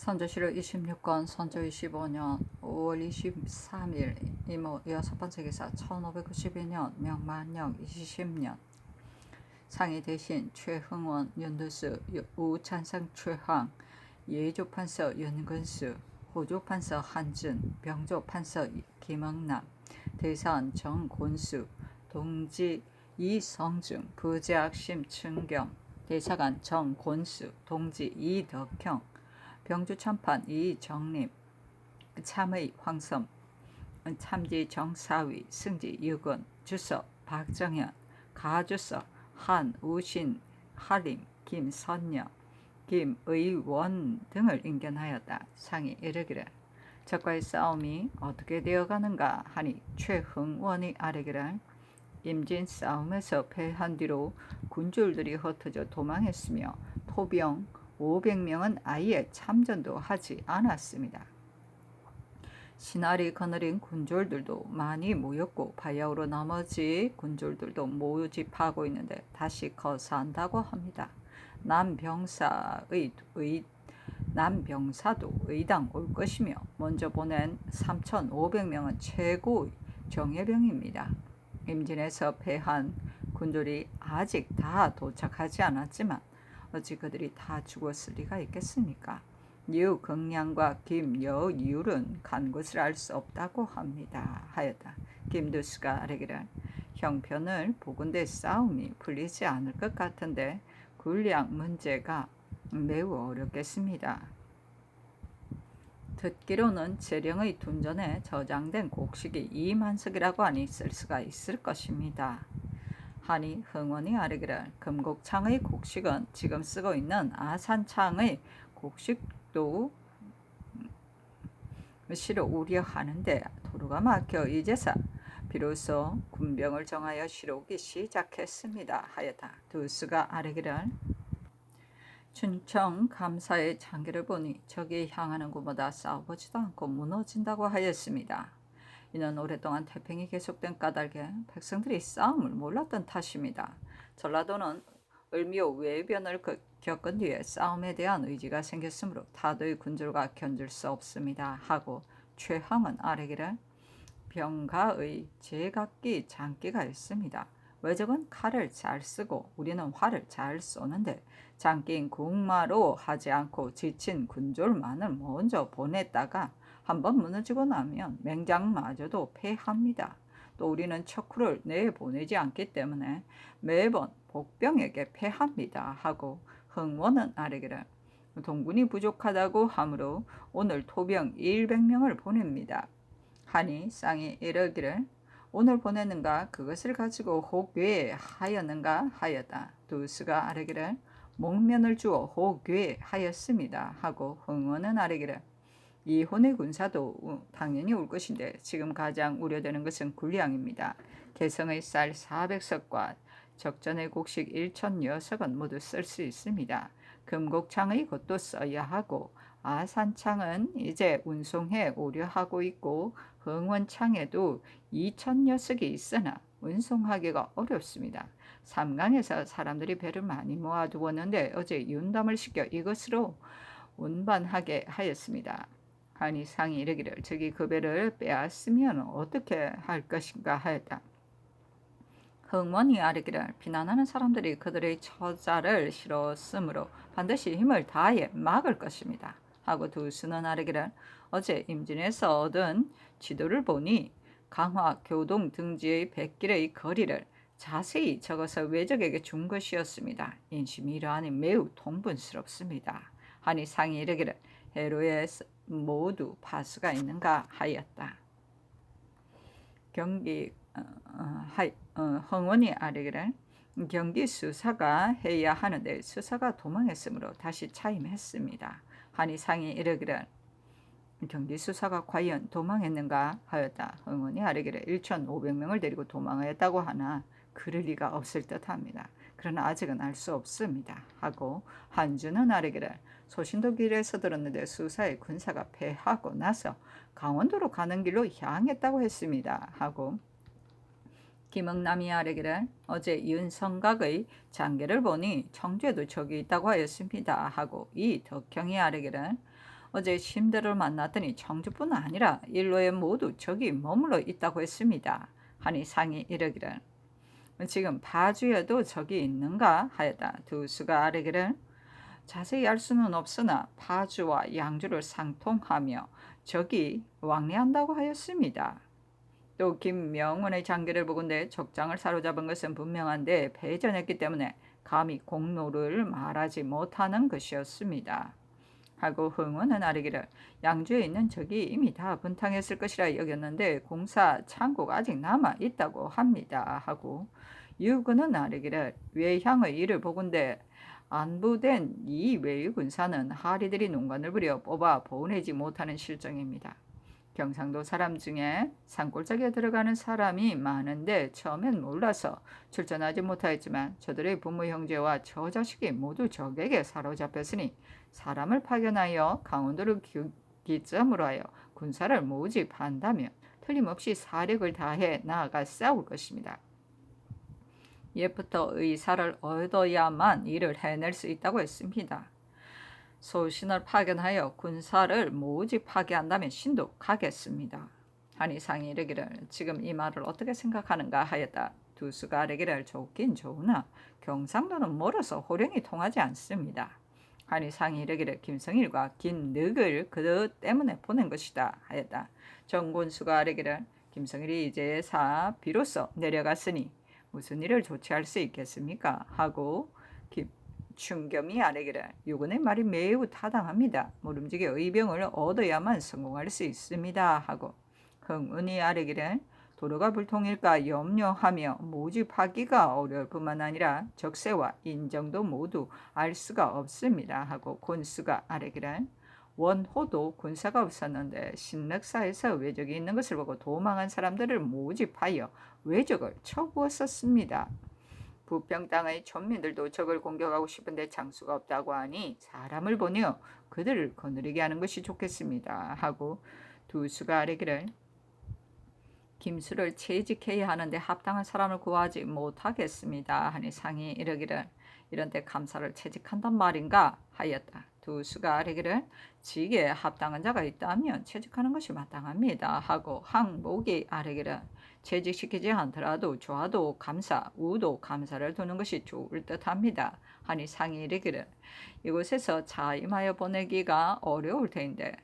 선조실록 26권 선조 25년 5월 23일 이모 여섯 번째 기사 1592년 명만령 20년 상이 대신 최흥원 윤두수 우찬상 최황 예조판서 윤근수 호조판서 한준 병조판서 김흥남 대사원 정곤수 동지 이성중 부제학 심춘겸 대사관 정곤수 동지 이덕형 병주참판 이정림 참의 황섬 참지 정사위 승지 유건 주서 박정현 가주서 한우신 하림 김선녀 김의원 등을 인견하였다. 상이 이르기를 적과의 싸움이 어떻게 되어가는가 하니 최흥원이 아뢰기를 임진 싸움에서 패한 뒤로 군졸들이 흩어져 도망했으며 토병 500명은 아예 참전도 하지 않았습니다. 신알이 거느린 군졸들도 많이 모였고 바야흐로 나머지 군졸들도 모집하고 있는데 다시 거사한다고 합니다. 남병사도 의당 올 것이며 먼저 보낸 3,500명은 최고 정예병입니다. 임진에서 패한 군졸이 아직 다 도착하지 않았지만 어찌 그들이 다 죽었을 리가 있겠습니까? 유긍량과 김여율은 간 것을 알 수 없다고 합니다. 하였다. 김두수가 아뢰기를 형편을 보건대 싸움이 풀리지 않을 것 같은데 군량 문제가 매우 어렵겠습니다. 듣기로는 재령의 둔전에 저장된 곡식이 2만석이라고 하니 쓸 수가 있을 것입니다. 하니 흥원이 아뢰기를 금곡창의 곡식은 지금 쓰고 있는 아산창의 곡식도 시로 우려하는데 도로가 막혀 이제서 비로소 군병을 정하여 시로 오기 시작했습니다. 하였다. 두수가 아뢰기를 춘청 감사의 장계를 보니 적이 향하는 곳마다 싸워보지도 않고 무너진다고 하였습니다. 이는 오랫동안 태평이 계속된 까닭에 백성들이 싸움을 몰랐던 탓입니다. 전라도는 을미호 외변을 겪은 뒤에 싸움에 대한 의지가 생겼으므로 타도의 군졸과 견줄 수 없습니다. 하고 최황은 아뢰기를 병가의 제각기 장기가 있습니다. 외적은 칼을 잘 쓰고 우리는 활을 잘 쏘는데 장기인 궁마로 하지 않고 지친 군졸만을 먼저 보냈다가 한번 무너지고 나면 맹장마저도 패합니다. 또 우리는 척후를 내보내지 않기 때문에 매번 복병에게 패합니다. 하고 흥원은 아뢰기를 동군이 부족하다고 하므로 오늘 토병 100명을 보냅니다. 하니 쌍이 이르기를 오늘 보냈는가 그것을 가지고 호괴하였는가 하였다. 두수가 아뢰기를 목면을 주어 호괴하였습니다. 하고 흥원은 아뢰기를 이혼의 군사도 당연히 올 것인데 지금 가장 우려되는 것은 군량입니다. 개성의 쌀 400석과 적전의 곡식 1,000여석은 모두 쓸 수 있습니다. 금곡창의 것도 써야 하고 아산창은 이제 운송해 오려 하고 있고 흥원창에도 2,000여석이 있으나 운송하기가 어렵습니다. 삼강에서 사람들이 배를 많이 모아두었는데 어제 윤담을 시켜 이것으로 운반하게 하였습니다. 하니 상이 이르기를 저기 그 배를 빼앗으면 어떻게 할 것인가 하였다. 흥원이 아뢰기를 비난하는 사람들이 그들의 처자를 실었으므로 반드시 힘을 다해 막을 것입니다. 하고 두수는 아뢰기를 어제 임진에서 얻은 지도를 보니 강화 교동 등지의 백길의 거리를 자세히 적어서 외적에게 준 것이었습니다. 인심이 이러하니 매우 통분스럽습니다. 하니 상이 이르기를 해로에 모두 파수가 있는가 하였다. 경기 흥원이 아뢰기를 경기 수사가 해야 하는데 수사가 도망했으므로 다시 차임했습니다. 하니 상이 이르기를 경기 수사가 과연 도망했는가 하였다. 흥원이 아뢰기를 1,500명을 데리고 도망하였다고 하나 그럴 리가 없을 듯합니다. 그러나 아직은 알 수 없습니다. 하고 한준은 아뢰기를 소신도 길에서 들었는데 수사의 군사가 패하고 나서 강원도로 가는 길로 향했다고 했습니다. 하고 김흥남이 아뢰기를 어제 윤성각의 장계를 보니 청주에도 적이 있다고 하였습니다. 하고 이 덕형이 아뢰기를 어제 심대를 만났더니 청주뿐 아니라 일로에 모두 저기 머물러 있다고 했습니다. 하니 상이 이르기를 지금 파주에도 적이 있는가 하였다. 두 수가 아뢰기를 자세히 알 수는 없으나 파주와 양주를 상통하며 적이 왕래한다고 하였습니다. 또 김명훈의 장계를 보건대 적장을 사로잡은 것은 분명한데 패전했기 때문에 감히 공로를 말하지 못하는 것이었습니다. 하고 흥원은 아뢰기를 양주에 있는 적이 이미 다 분탕했을 것이라 여겼는데 공사 창고가 아직 남아 있다고 합니다. 하고 유군은 아뢰기를 외향의 일을 보건대 안부된 이 외유군사는 하리들이 농간을 부려 뽑아 보내지 못하는 실정입니다. 경상도 사람 중에 산골짜기에 들어가는 사람이 많은데 처음엔 몰라서 출전하지 못하였지만 저들의 부모 형제와 저 자식이 모두 적에게 사로잡혔으니 사람을 파견하여 강원도를 기점으로 하여 군사를 모집한다면 틀림없이 사력을 다해 나아가 싸울 것입니다. 옛부터 의사를 얻어야만 일을 해낼 수 있다고 했습니다. 소신을 파견하여 군사를 모집하게 한다면 신도 가겠습니다. 하니 상이 이르기를 지금 이 말을 어떻게 생각하는가 하였다. 두 수가 아뢰기를 좋긴 좋으나 경상도는 멀어서 호령이 통하지 않습니다. 하니 상이 이르기를 김성일과 김늑을 그 때문에 보낸 것이다 하였다. 정군수가 아뢰기를 김성일이 이제사 비로소 내려갔으니 무슨 일을 조치할 수 있겠습니까? 하고 충겸이 아뢰기를 요군의 말이 매우 타당합니다. 모름지기 의병을 얻어야만 성공할 수 있습니다. 하고 흥은이 아뢰기를 도로가 불통일까 염려하며 모집하기가 어려울 뿐만 아니라 적세와 인정도 모두 알 수가 없습니다. 하고 곤수가 아뢰기를 원호도 군사가 없었는데 신륵사에서 외적이 있는 것을 보고 도망한 사람들을 모집하여 외적을 쳐부었었습니다. 부평 땅의 촌민들도 적을 공격하고 싶은데 장수가 없다고 하니 사람을 보내어 그들을 거느리게 하는 것이 좋겠습니다. 하고 두 수가 아뢰기를 김수를 채직해야 하는데 합당한 사람을 구하지 못하겠습니다. 하니 상이 이르기를 이런 때 감사를 채직한단 말인가 하였다. 두 수가 아뢰기를 직에 합당한 자가 있다면 채직하는 것이 마땅합니다. 하고 항목이 아뢰기를 채직시키지 않더라도 좌도 감사, 우도 감사를 두는 것이 좋을 듯합니다. 하니 상이 이르기를 이곳에서 자임하여 보내기가 어려울 터인데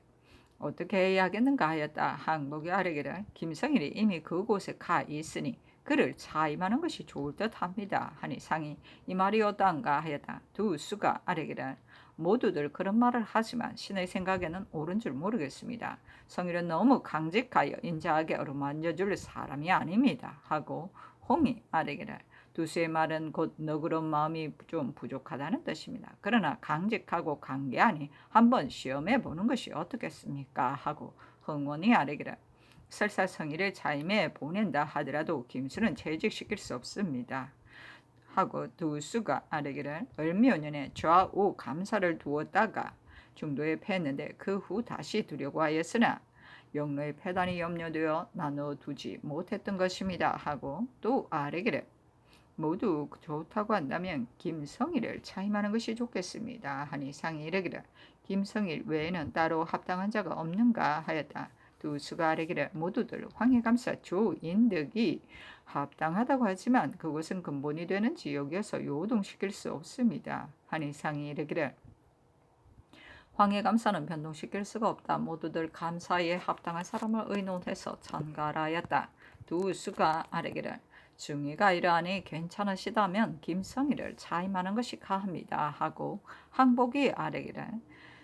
어떻게 해야 하겠는가 하였다. 항목이 아뢰기를 김성일이 이미 그곳에 가 있으니 그를 차임하는 것이 좋을 듯합니다. 하니 상이 이 말이 어떠한가 하였다. 두 수가 아뢰기를 모두들 그런 말을 하지만 신의 생각에는 옳은 줄 모르겠습니다. 성일은 너무 강직하여 인자하게 어루만져줄 사람이 아닙니다. 하고 홍이 아뢰기를 두 수의 말은 곧 너그러운 마음이 좀 부족하다는 뜻입니다. 그러나 강직하고 강개하니 한번 시험해 보는 것이 어떻겠습니까? 하고 흥원이 아뢰기를 설사 성일을 자임에 보낸다 하더라도 김수는 채직시킬 수 없습니다. 하고 두 수가 아뢰기를 을묘년에 좌우 감사를 두었다가 중도에 패했는데 그 후 다시 두려고 하였으나 영로의 패단이 염려되어 나눠두지 못했던 것입니다. 하고 또 아뢰기를 모두 좋다고 한다면 김성일을 차임하는 것이 좋겠습니다. 하니 상이 이르기를 김성일 외에는 따로 합당한 자가 없는가 하였다. 두 수가 아뢰기를 모두들 황해감사 조인덕이 합당하다고 하지만 그곳은 근본이 되는 지역이어서 요동시킬 수 없습니다. 하니 상이 이르기를 황해감사는 변동시킬 수가 없다. 모두들 감사에 합당한 사람을 의논해서 전가하였다. 두 수가 아뢰기를 중의가 이러하니 괜찮으시다면 김성일을 차임하는 것이 가합니다. 하고 항복이 아뢰기를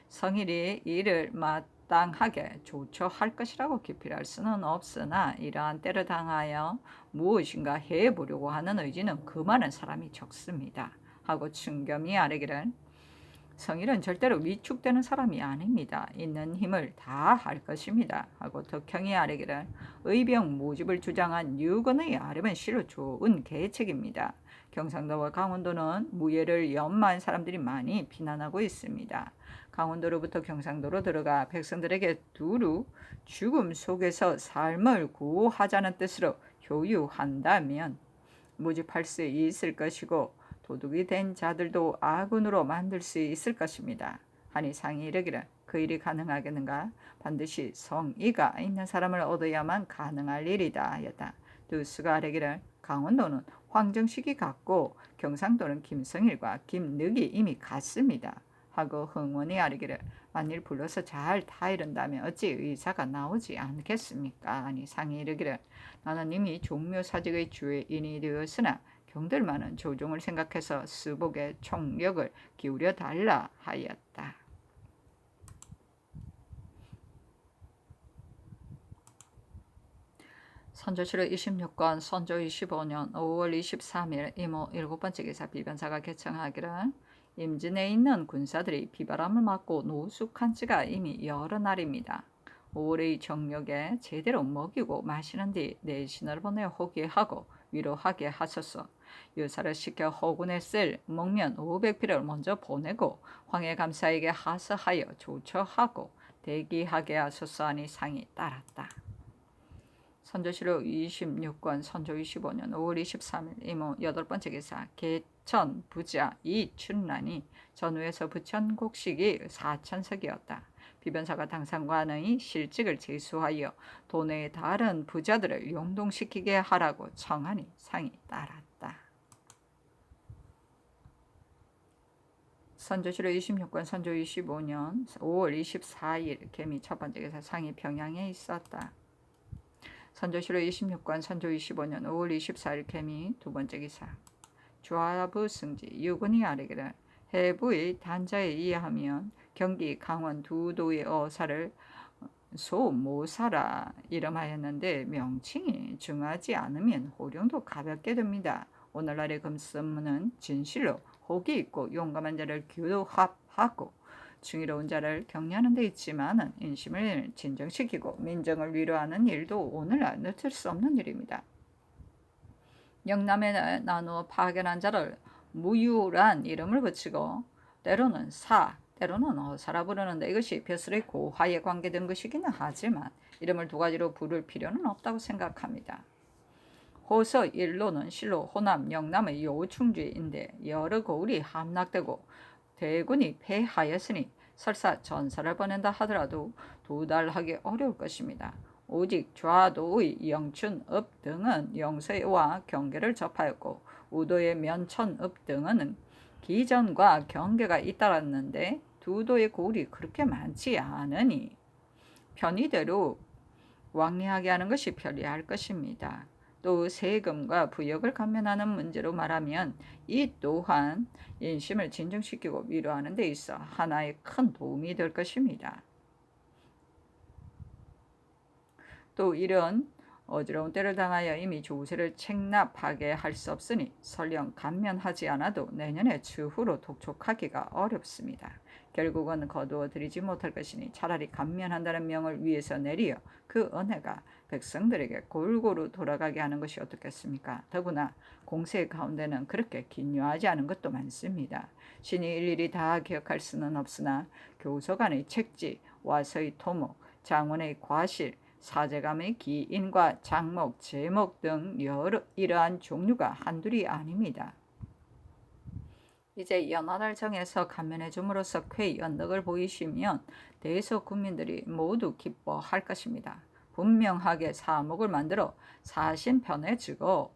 성일이 이를 마땅하게 조처할 것이라고 기필할 수는 없으나 이러한 때를 당하여 무엇인가 해보려고 하는 의지는 그 많은 사람이 적습니다. 하고 충겸이 아뢰기를 성일은 절대로 위축되는 사람이 아닙니다. 있는 힘을 다 할 것입니다. 하고 덕형이 아뢰기를 의병 모집을 주장한 유건의 아뢰은 실로 좋은 계책입니다. 경상도와 강원도는 무예를 연마한 사람들이 많이 비난하고 있습니다. 강원도로부터 경상도로 들어가 백성들에게 두루 죽음 속에서 삶을 구하자는 뜻으로 효유한다면 모집할 수 있을 것이고 도둑이 된 자들도 아군으로 만들 수 있을 것입니다. 하니 상이 이르기를 그 일이 가능하겠는가? 반드시 성의가 있는 사람을 얻어야만 가능할 일이다 하였다. 두수가 아뢰기를 강원도는 황정식이 같고 경상도는 김성일과 김늑이 이미 같습니다. 하고 흥원이 아뢰기를 만일 불러서 잘 타이른다면 어찌 의사가 나오지 않겠습니까? 아니 상이 이르기를 나는 이미 종묘사직의 주인이 되었으나 경들만은 조종을 생각해서 수복에 총력을 기울여 달라 하였다. 선조실록 26권 선조 25년 5월 23일 이모 7번째 기사 비변사가 개청하기를 임진에 있는 군사들이 비바람을 맞고 노숙한 지가 이미 여러 날입니다. 5월의 정력에 제대로 먹이고 마시는 뒤 내신을 보내 호기하고 위로하게 하소서. 유사를 시켜 허군에 쓸 목면 500필을 먼저 보내고 황해 감사에게 하서하여 조처하고 대기하게 하소서 하니 상이 따랐다. 선조실록 26권 선조 25년 5월 23일 이모 8번째 기사 개천 부자 이춘란이 전후에서 부천 곡식이 4천석이었다. 비변사가 당상관의 실직을 제수하여 도내의 다른 부자들을 용동시키게 하라고 청하니 상이 따랐다. 선조실록 26권 선조 25년 5월 24일 개미 첫번째 기사 상이 평양에 있었다. 선조실록 26권 선조 25년 5월 24일 개미 두번째 기사 좌부 승지 유군이 아뢰기를 해부의 단자에 의하면 경기 강원 두 도의 어사를 소모사라 이름하였는데 명칭이 중하지 않으면 호령도 가볍게 됩니다. 오늘날의 금선문은 진실로 혹이 있고 용감한 자를 규합하고 중의로운 자를 격려하는 데 있지만 인심을 진정시키고 민정을 위로하는 일도 오늘날 늦출 수 없는 일입니다. 영남에 나누어 파견한 자를 무유란 이름을 붙이고 때로는 사, 때로는 어사라 부르는데 이것이 벼슬의 고하에 관계된 것이기는 하지만 이름을 두 가지로 부를 필요는 없다고 생각합니다. 호서 일로는 실로 호남, 영남의 요충지인데 여러 고을이 함락되고 대군이 패하였으니 설사 전사를 보낸다 하더라도 도달하기 어려울 것입니다. 오직 좌도의 영춘읍 등은 영서와 경계를 접하였고 우도의 면천읍 등은 기전과 경계가 잇따랐는데 두 도의 고을이 그렇게 많지 않으니 편의대로 왕래하게 하는 것이 편리할 것입니다. 또 세금과 부역을 감면하는 문제로 말하면 이 또한 인심을 진정시키고 위로하는 데 있어 하나의 큰 도움이 될 것입니다. 또 이런 어지러운 때를 당하여 이미 조세를 책납하게 할 수 없으니 설령 감면하지 않아도 내년에 추후로 독촉하기가 어렵습니다. 결국은 거두어 드리지 못할 것이니 차라리 감면한다는 명을 위에서 내리어 그 은혜가 백성들에게 골고루 돌아가게 하는 것이 어떻겠습니까? 더구나 공세 가운데는 그렇게 긴요하지 않은 것도 많습니다. 신이 일일이 다 기억할 수는 없으나 교서관의 책지, 와서의 토목, 장원의 과실, 사제감의 기인과 장목, 제목 등 이러한 종류가 한둘이 아닙니다. 이제 연한을 정해서 감면해 줌으로써 쾌 연덕을 보이시면 대서 국민들이 모두 기뻐할 것입니다. 분명하게 사목을 만들어 사신편에 주고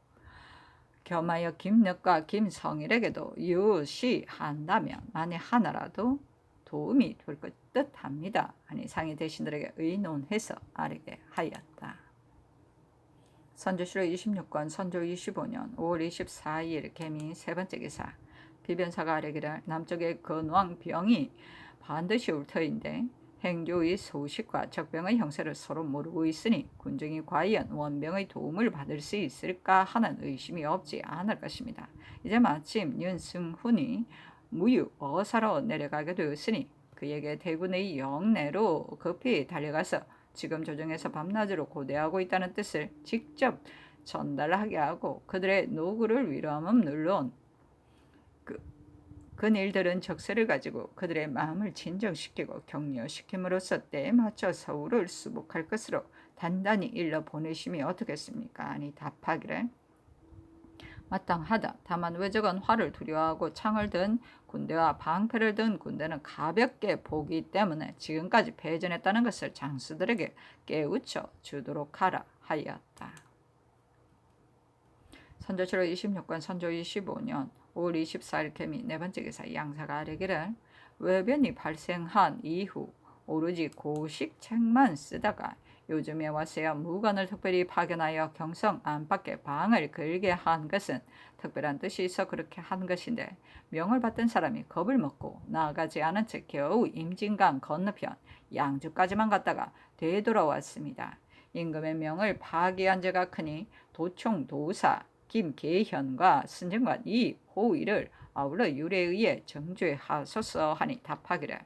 겸하여 김늑과 김성일에게도 유시한다면 만일 하나라도 도움이 될 듯합니다. 하니 상이 대신들에게 의논해서 아뢰게 하였다. 선조실록 26권 선조 25년 5월 24일 개미 세번째 기사 비변사가 아뢰기를 남쪽의 건왕병이 반드시 올 터인데 행조의 소식과 적병의 형세를 서로 모르고 있으니 군중이 과연 원병의 도움을 받을 수 있을까 하는 의심이 없지 않을 것입니다. 이제 마침 윤승훈이 무유 어사로 내려가게 되었으니 그에게 대군의 영내로 급히 달려가서 지금 조정에서 밤낮으로 고대하고 있다는 뜻을 직접 전달하게 하고 그들의 노구를 위로함은 물론 그 일들은 적세를 가지고 그들의 마음을 진정시키고 격려시킴으로써 때에 맞춰 서울을 수복할 것으로 단단히 일러 보내심이 어떻겠습니까? 아니 답하기를 마땅하다. 다만 외적은 활을 두려워하고 창을 든 군대와 방패를 든 군대는 가볍게 보기 때문에 지금까지 패전했다는 것을 장수들에게 깨우쳐 주도록 하라 하였다. 선조실록 26권 선조 25년 5월 24일 개미 네 번째 기사 양사가 아뢰기를 외변이 발생한 이후 오로지 고식 책만 쓰다가 요즘에 와서야 무관을 특별히 파견하여 경성 안팎에 방을 걸게 한 것은 특별한 뜻이 있어 그렇게 한 것인데 명을 받던 사람이 겁을 먹고 나아가지 않은 채 겨우 임진강 건너편 양주까지만 갔다가 되돌아왔습니다. 임금의 명을 파기한 죄가 크니 도총 도사 김계현과 선정관 이호의를 아울러 율에 의해 정죄하소서 하니 답하기를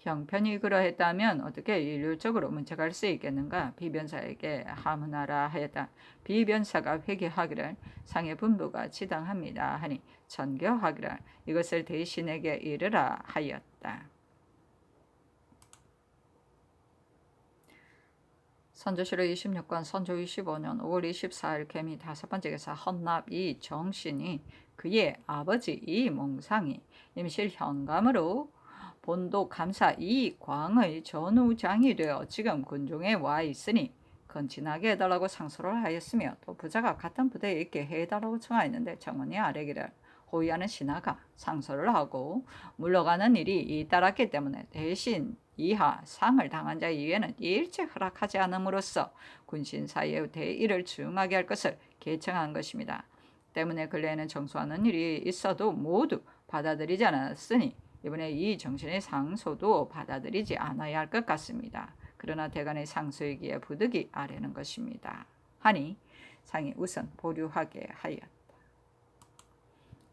형편이 그러했다면 어떻게 일률적으로 문책할 수 있겠는가 비변사에게 하문하라 하였다. 비변사가 회개하기를 상의 분부가 지당합니다 하니 전교하기를 이것을 대신에게 이르라 하였다. 선조실록 26권 선조 25년 5월 24일 개미 다섯 번째 기사 헌납 이 정신이 그의 아버지 이 몽상이 임실 현감으로 본도 감사 이 광의 전우장이 되어 지금 군종에 와 있으니 건친하게 해달라고 상소를 하였으며 또 부자가 같은 부대에 있게 해달라고 청하였는데 정원이 아뢰기를 호위하는 신하가 상소를 하고 물러가는 일이 잇따랐기 때문에 대신 이하 상을 당한 자 이외에는 일체 허락하지 않음으로써 군신 사이의 대의를 중하게 할 것을 계청한 것입니다. 때문에 근래에는 정수하는 일이 있어도 모두 받아들이지 않았으니 이번에 이 정신의 상소도 받아들이지 않아야 할 것 같습니다. 그러나 대간의 상소이기에 부득이 아뢰는 것입니다. 하니 상이 우선 보류하게 하였다.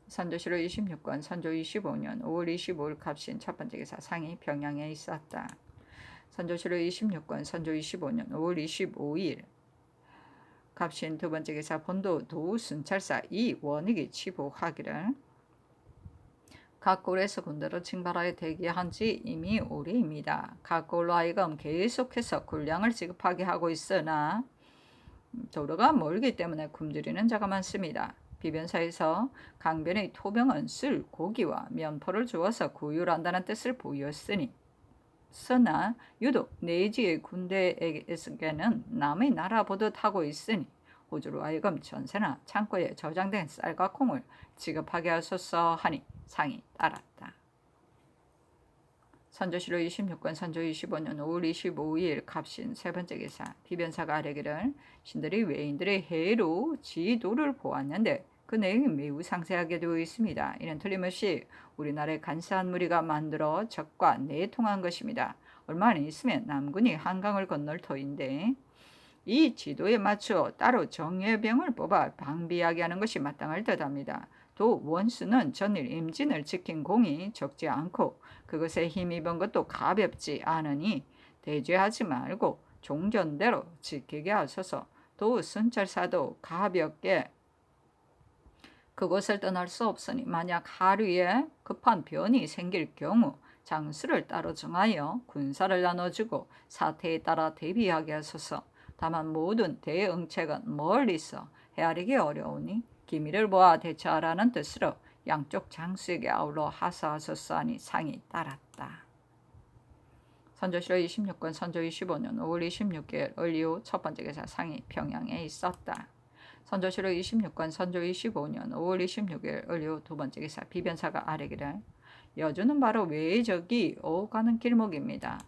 선조실록 26권 선조 25년 5월 25일 갑신 첫 번째 기사 상이 평양에 있었다. 선조실록 26권 선조 25년 5월 25일 갑신 두 번째 기사 본도 도순찰사 이원익이 치부하기를 각 골에서 군대로 징발하여 대기한 지 이미 오래입니다. 각 골로 하여금 계속해서 군량을 지급하게 하고 있으나 도로가 멀기 때문에 굶주리는 자가 많습니다. 비변사에서 강변의 토병은 술, 고기와 면포를 주어서 구휼한다는 뜻을 보였으니 쓰나 유독 내지의 군대에게는 남의 나라 보듯 하고 있으니 호주로 하여금 전세나 창고에 저장된 쌀과 콩을 지급하게 하소서 하니 상이 따랐다. 선조실록 26권 선조 25년 5월 25일 갑신 세 번째 기사 비변사가 아뢰기를 신들이 외인들의 해로 지도를 보았는데 그 내용이 매우 상세하게 되어 있습니다. 이는 틀림없이 우리나라의 간사한 무리가 만들어 적과 내통한 것입니다. 얼마 안 있으면 남군이 한강을 건널 터인데 이 지도에 맞추어 따로 정예병을 뽑아 방비하게 하는 것이 마땅할 듯합니다. 또 원수는 전일 임진을 지킨 공이 적지 않고 그것에 힘입은 것도 가볍지 않으니 대죄하지 말고 종전대로 지키게 하소서. 또 순찰사도 가볍게 그곳을 떠날 수 없으니 만약 하류에 급한 변이 생길 경우 장수를 따로 정하여 군사를 나눠주고 사태에 따라 대비하게 하소서. 다만 모든 대응책은 멀리서 헤아리기 어려우니 기미를 보아 대처하라는 뜻으로 양쪽 장수에게 아울러 하사하소서 하니 상이 따랐다. 선조실록 26권 선조 25년 5월 26일 을리오 첫 번째 기사 상이 평양에 있었다. 선조실록 26권 선조 25년 5월 26일 을리오 두 번째 기사 비변사가 아뢰기를 여주는 바로 외적이 오가는 길목입니다.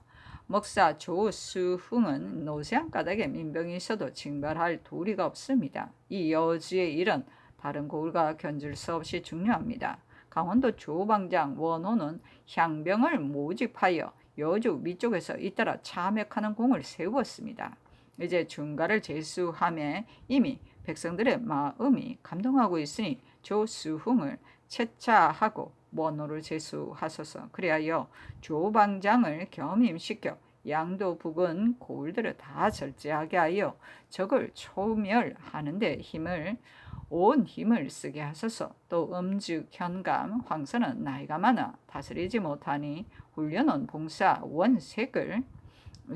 목사 조수흥은 노세한 까닭에 민병이 있어도 징발할 도리가 없습니다. 이 여주의 일은 다른 고을과 견줄 수 없이 중요합니다. 강원도 조방장 원호는 향병을 모집하여 여주 위쪽에서 잇따라 참역하는 공을 세웠습니다. 이제 중가를 제수함에 이미 백성들의 마음이 감동하고 있으니 조수흥을 채차하고 원호를 제수하소서. 그리하여 조방장을 겸임시켜 양도 북은 고을들을 다 절제하게 하여 적을 초멸하는 데 온 힘을 쓰게 하소서. 또 음주 현감 황선은 나이가 많아 다스리지 못하니 훈련원 봉사 원색을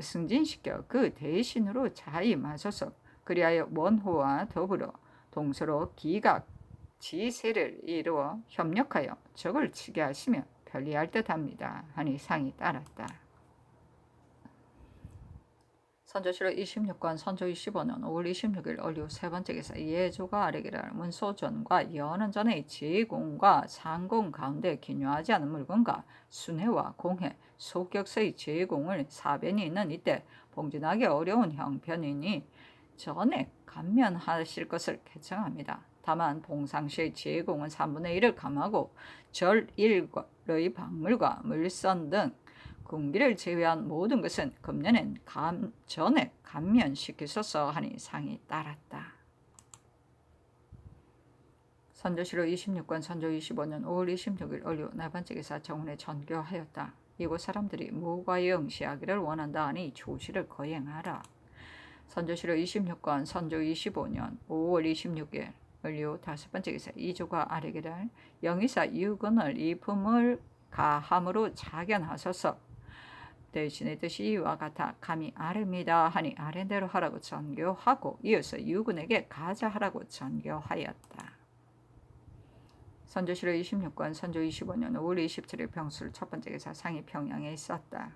승진시켜 그 대신으로 자임하소서. 그리하여 원호와 더불어 동서로 기각 지세를 이루어 협력하여 적을 치게 하시면 편리할 듯합니다. 하니 상이 따랐다. 선조실록 26권 선조 25년 5월 26일 얼류 세 번째 기사 예조가 아래기를 문소전과 연원전의 제공과 상공 가운데 기묘하지 않은 물건과 순회와 공회, 소격서의 제공을 사변이 있는 이때 봉진하기 어려운 형편이니 전액 감면하실 것을 개청합니다. 다만 봉상시의 제공은 3분의 1을 감하고 절 1의 박물과 물선 등 군기를 제외한 모든 것은 금년엔 전액 감면시키소서 하니 상이 따랐다. 선조실록 26권 선조 25년 5월 26일 얼류 네 번째 기사 정훈에 전교하였다. 이곳 사람들이 무과에 응시하기를 원한다 하니 조시를 거행하라. 선조실록 26권 선조 25년 5월 26일 얼류 다섯 번째 기사 이조가 아래기를 영의사 유근을 이품을 가함으로 자견하소서. 대신의 뜻이 이와 같아 감히 아래입니다 하니 아래대로 하라고 전교하고 이어서 유군에게 가자 하라고 전교하였다. 선조실록 26권 선조 25년 5월 27일 병술 첫 번째 기사 상이 평양에 있었다.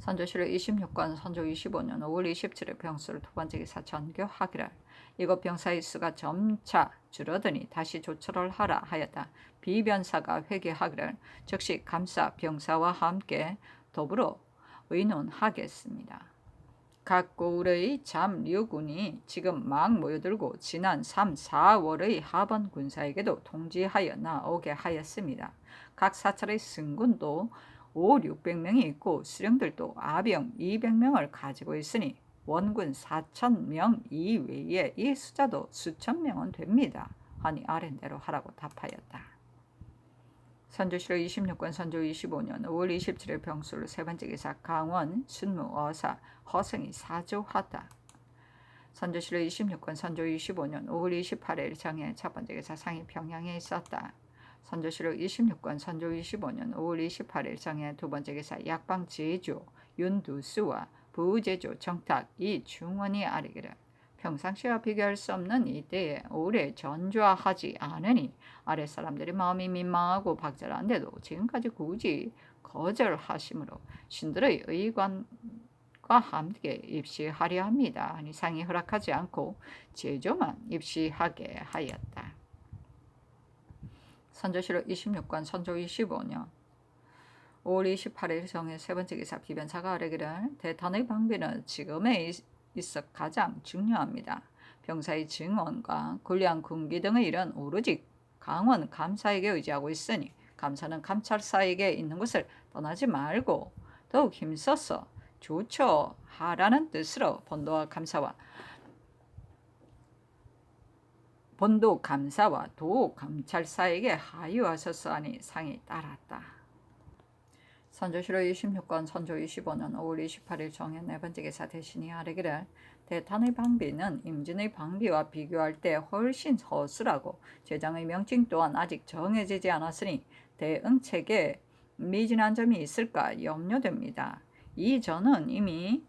선조실록 26권 선조 25년 5월 27일 병술 두 번째 기사 전교하기를 이곳 병사의 수가 점차 줄어드니 다시 조처를 하라 하였다. 비변사가 회개하기를 즉시 감사 병사와 함께 더불어 의논하겠습니다. 각 고을의 잠류군이 지금 막 모여들고 지난 3, 4월의 하번 군사에게도 통지하여 나오게 하였습니다. 각 사찰의 승군도 5, 600명이 있고 수령들도 아병 200명을 가지고 있으니 원군 4,000명 이외에 이 숫자도 수천 명은 됩니다. 하니 아랜대로 하라고 답하였다. 선조실록 26권 선조 25년 5월 27일 병술 세 번째 기사 강원 순무어사 허승이 사조하다. 선조실록 26권 선조 25년 5월 28일 정해 첫 번째 기사 상이 평양에 있었다. 선조실록 26권 선조 25년 5월 28일 정해 두 번째 기사 약방 제조 윤두수와 부제조 정탁 이 중원이 아래기를 평상시와 비교할 수 없는 이때에 오래 전좌하지 않으니 아랫 사람들이 마음이 민망하고 박절한데도 지금까지 굳이 거절하심으로 신들의 의관과 함께 입시하려 합니다. 하니 상이 허락하지 않고 제조만 입시하게 하였다. 선조실록 26권 선조 25년 5월 28일 정해 세 번째 기사 비변사가 아뢰기를 대탄의 방비는 지금에 있어 가장 중요합니다. 병사의 증언과 군량 군기 등의 일은 오로지 강원 감사에게 의지하고 있으니 감사는 감찰사에게 있는 것을 떠나지 말고 더욱 힘써서 조처하라는 뜻으로 본도 감사와 도 감찰사에게 하유하소서 하니 상이 따랐다. 선조실록 26권 선조 25년 5월 28일 정해 네 번째 기사 대신이 아뢰기를 대탄의 방비는 임진의 방비와 비교할 때 훨씬 허술하고 제장의 명칭 또한 아직 정해지지 않았으니 대응책에 미진한 점이 있을까 염려됩니다. 이 전은 이미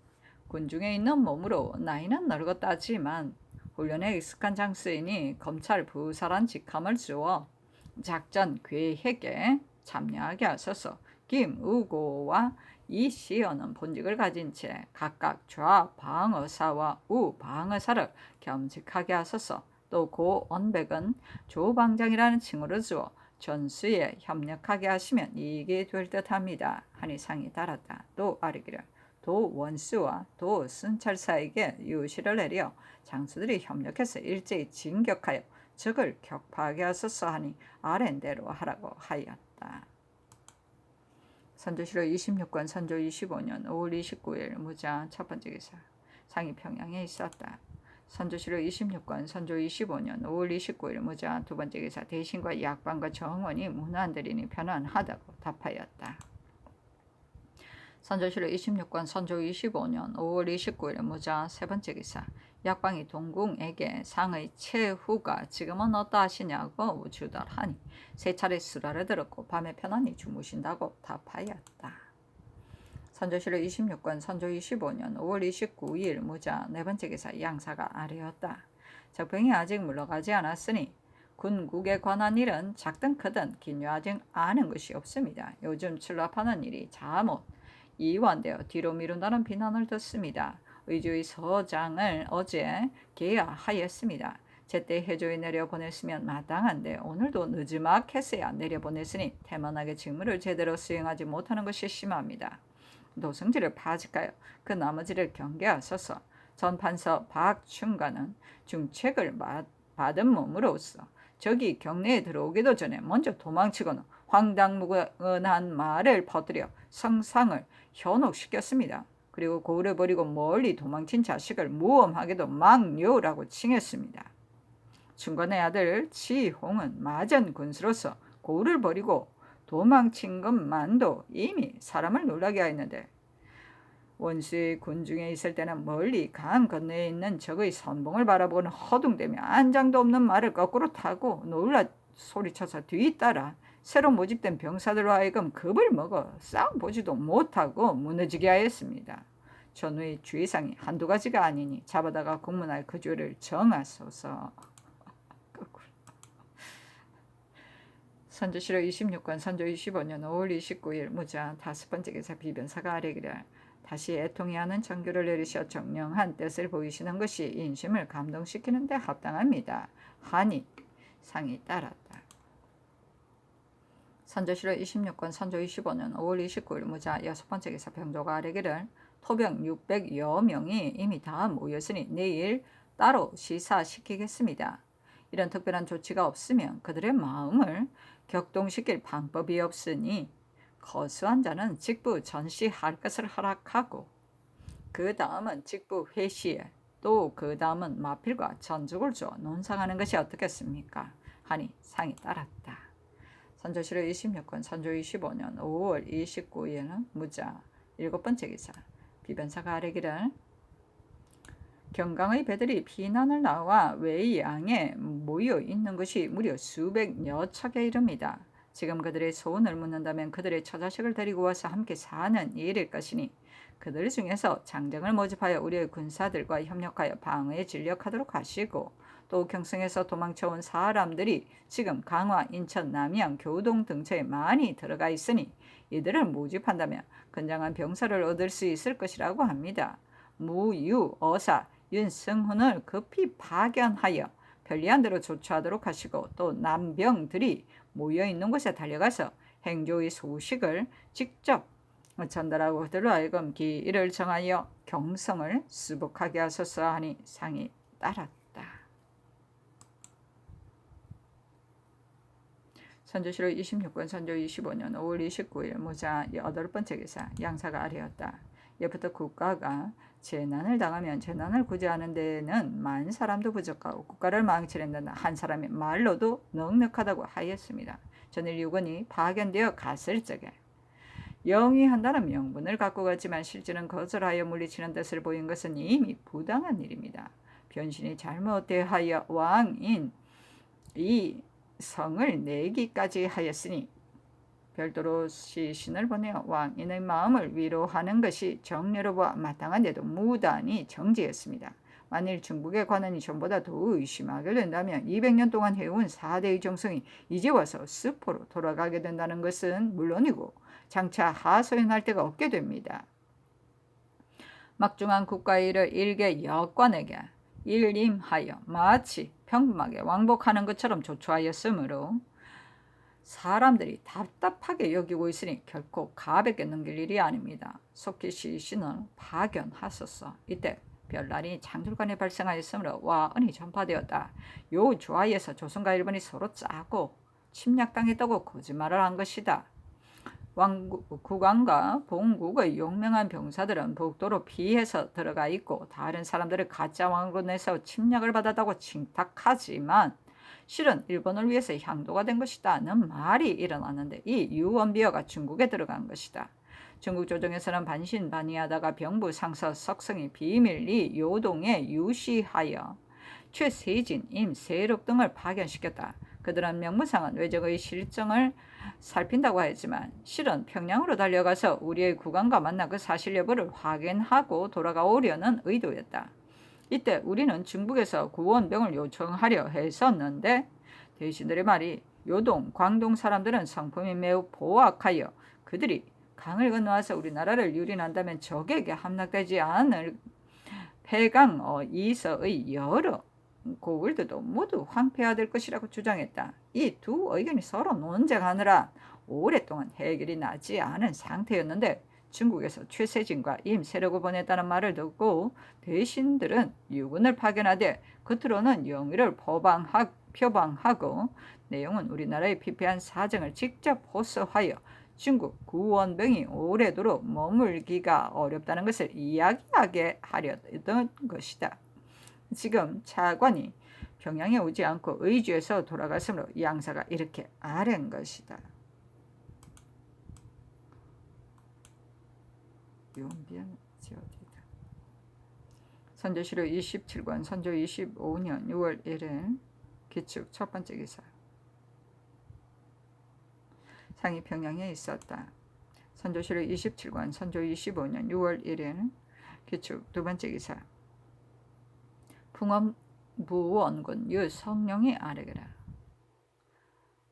군중에 있는 몸으로 나이는 늙었다지만 훈련에 익숙한 장수이니 검찰 부사란 직함을 주어 작전 계획에 참여하게 하소서. 김우고와 이시연은 본직을 가진 채 각각 좌방어사와 우방어사를 겸직하게 하소서. 또 고언백은 조방장이라는 칭호를 주어 전수에 협력하게 하시면 이익이 될 듯합니다. 하니 상이 따랐다. 또 아뢰기를 도원수와 도순찰사에게 유시를 내려 장수들이 협력해서 일제히 진격하여 적을 격파하게 하소서 하니 아랜대로 하라고 하였다. 선조실록 26권 선조 25년 5월 29일 무자 첫 번째 기사 상이 평양에 있었다. 선조실록 26권 선조 25년 5월 29일 무자 두 번째 기사 대신과 약방과 정원이 문안들이니 편안하다고 답하였다. 선조실록 26권 선조 25년 5월 29일 무자 세 번째 기사 약방이 동궁에게 상의 최후가 지금은 어떠하시냐고 주달하니 세 차례 수라를 들었고 밤에 편안히 주무신다고 답하였다. 선조실록 26권 선조 25년 5월 29일 무자 네 번째 기사 양사가 아뢰었다. 적병이 아직 물러가지 않았으니 군국에 관한 일은 작든 크든 긴유 아직 아는 것이 없습니다. 요즘 출납하는 일이 잘못 이완되어 뒤로 미룬다는 비난을 듣습니다. 의주의 서장을 어제 개야하였습니다. 제때 해조에 내려보냈으면 마땅한데 오늘도 늦지막했어야 내려보냈으니 태만하게 직무를 제대로 수행하지 못하는 것이 심합니다. 노승지를 파직하여 그 나머지를 경계하소서. 전 판서 박춘관은 중책을 받은 몸으로써 적이 경내에 들어오기도 전에 먼저 도망치고는 황당무근한 말을 퍼뜨려 성상을 현혹시켰습니다. 그리고 고을을 버리고 멀리 도망친 자식을 무엄하게도 망요라고 칭했습니다. 춘관의 아들 치홍은 마전 군수로서 고을을 버리고 도망친 것만도 이미 사람을 놀라게 하였는데 원수의 군중에 있을 때는 멀리 강 건너에 있는 적의 선봉을 바라보고는 허둥대며 안장도 없는 말을 거꾸로 타고 놀라 소리쳐서 뒤따라 새로 모집된 병사들로 하여금 겁을 먹어 싸워보지도 못하고 무너지게 하였습니다. 전후의 주의사항이 한두 가지가 아니니 잡아다가 국문할 그 죄를 정하소서. 선조실록 26권 선조 25년 5월 29일 무자 5번째 기사 비변사가 아뢰기를 다시 애통이 하는 정규를 내리셔 정령한 뜻을 보이시는 것이 인심을 감동시키는 데 합당합니다. 하니 상이 따랐다. 선조실록 26권 선조 25년 5월 29일 무자 6번째 기사 병조가 아뢰기를 토병 600여 명이 이미 다 모였으니 내일 따로 시사시키겠습니다. 이런 특별한 조치가 없으면 그들의 마음을 격동시킬 방법이 없으니 거수한 자는 직부 전시할 것을 허락하고 그 다음은 직부 회시에 또 그 다음은 마필과 전죽을 줘 논상하는 것이 어떻겠습니까? 하니 상이 따랐다. 선조실록 26권 선조 25년 5월 29일은 무자 7번째 기사 비변사가 아뢰기를 경강의 배들이 피난을 나와 외양에 모여 있는 것이 무려 수백여 척에 이릅니다. 지금 그들의 소원을 묻는다면 그들의 처자식을 데리고 와서 함께 사는 일일 것이니 그들 중에서 장정을 모집하여 우리의 군사들과 협력하여 방어에 진력하도록 하시고 또 경성에서 도망쳐온 사람들이 지금 강화, 인천, 남양, 교동 등처에 많이 들어가 있으니 이들을 모집한다면 건장한 병사를 얻을 수 있을 것이라고 합니다. 무유, 어사, 윤승훈을 급히 파견하여 편리한 대로 조처하도록 하시고 또 남병들이 모여있는 곳에 달려가서 행조의 소식을 직접 전달하고 그들로 하여금 길을 정하여 경성을 수복하게 하소서 하니 상이 따랐다. 선조실록 26권 선조 25년 5월 29일 무자 8번째 기사 양사가 아뢰었다. 예부터 국가가 재난을 당하면 재난을 구제하는 데는 만 사람도 부족하고 국가를 망치는 한 사람이 말로도 넉넉하다고 하였습니다. 전일 유건이 파견되어 갔을 적에 영위한다는 명분을 갖고 갔지만 실제는 거절하여 물리치는 뜻을 보인 것은 이미 부당한 일입니다. 변신이 잘못 대하여 왕인 이 성을 내기까지 하였으니 별도로 시신을 보내어 왕인의 마음을 위로하는 것이 정례로 보아 마땅한데도 무단히 정지했습니다. 만일 중국의 관원이 전보다 더 의심하게 된다면 200년 동안 해온 4대의 정성이 이제 와서 수포로 돌아가게 된다는 것은 물론이고 장차 하소연할 데가 없게 됩니다. 막중한 국가의 일을 일개 여관에게 일임하여 마치 평범하게 왕복하는 것처럼 조처하였으므로 사람들이 답답하게 여기고 있으니 결코 가볍게 넘길 일이 아닙니다. 속히 시신을 파견하소서. 이때 별난이 장술관에 발생하였으므로 와언이 전파되었다. 요 조하에서 조선과 일본이 서로 짜고 침략당했다고 거짓말을 한 것이다. 국왕과 본국의 용맹한 병사들은 복도로 피해서 들어가 있고 다른 사람들을 가짜 왕으로 내서 침략을 받았다고 칭탁하지만 실은 일본을 위해서 향도가 된 것이다는 말이 일어났는데 이 유원비어가 중국에 들어간 것이다. 중국 조정에서는 반신반의하다가 병부 상서 석성이 비밀리 요동에 유시하여 최세진, 임세록 등을 파견시켰다. 그들은 명무상은 외적의 실정을 살핀다고 했지만 실은 평양으로 달려가서 우리의 국왕과 만나 그 사실 여부를 확인하고 돌아가오려는 의도였다. 이때 우리는 중국에서 구원병을 요청하려 했었는데 대신들의 말이 요동, 광동 사람들은 성품이 매우 포악하여 그들이 강을 건너와서 우리나라를 유린한다면 적에게 함락되지 않을 폐강 이서의 여러 고을들도 모두 황폐화 될 것이라고 주장했다. 이 두 의견이 서로 논쟁하느라 오랫동안 해결이 나지 않은 상태였는데 중국에서 최세진과 임세력을 보냈다는 말을 듣고 대신들은 유군을 파견하되 겉으로는 영의를 표방하고 내용은 우리나라의 피폐한 사정을 직접 호소하여 중국 구원병이 오래도록 머물기가 어렵다는 것을 이야기하게 하려던 것이다. 지금 차관이 평양에 오지 않고 의주에서 돌아갔으므로 양사가 이렇게 아랜 것이다. 윤변지 어디다. 선조실록 27권 선조 25년 6월 1일 기축 첫 번째 기사. 상이 평양에 있었다. 선조실록 27권 선조 25년 6월 1일 기축 두 번째 기사. 풍엄부원군 유성룡이 아뢰기라.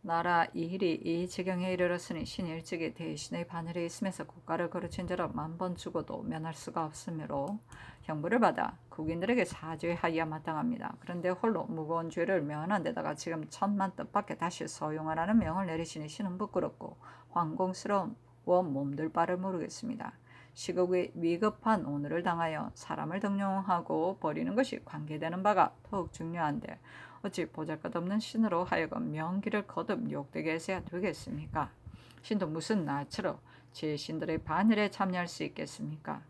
나라 이일이 이 지경에 이르렀으니 신일찍이 대신의 바늘에 있으면서 국가를 거르친 자로 만번 죽어도 면할 수가 없으므로 형벌을 받아 국인들에게 사죄하여야 마땅합니다. 그런데 홀로 무거운 죄를 면한 데다가 지금 1000만 뜻밖에 다시 소용하라는 명을 내리시니 신은 부끄럽고 황공스러운 몸둘 바를 모르겠습니다. 시국이 위급한 오늘을 당하여 사람을 등용하고 버리는 것이 관계되는 바가 더욱 중요한데 어찌 보잘것없는 신으로 하여금 명기를 거듭 욕되게 해서야 되겠습니까? 신도 무슨 낯으로 제 신들의 반열에 참여할 수 있겠습니까?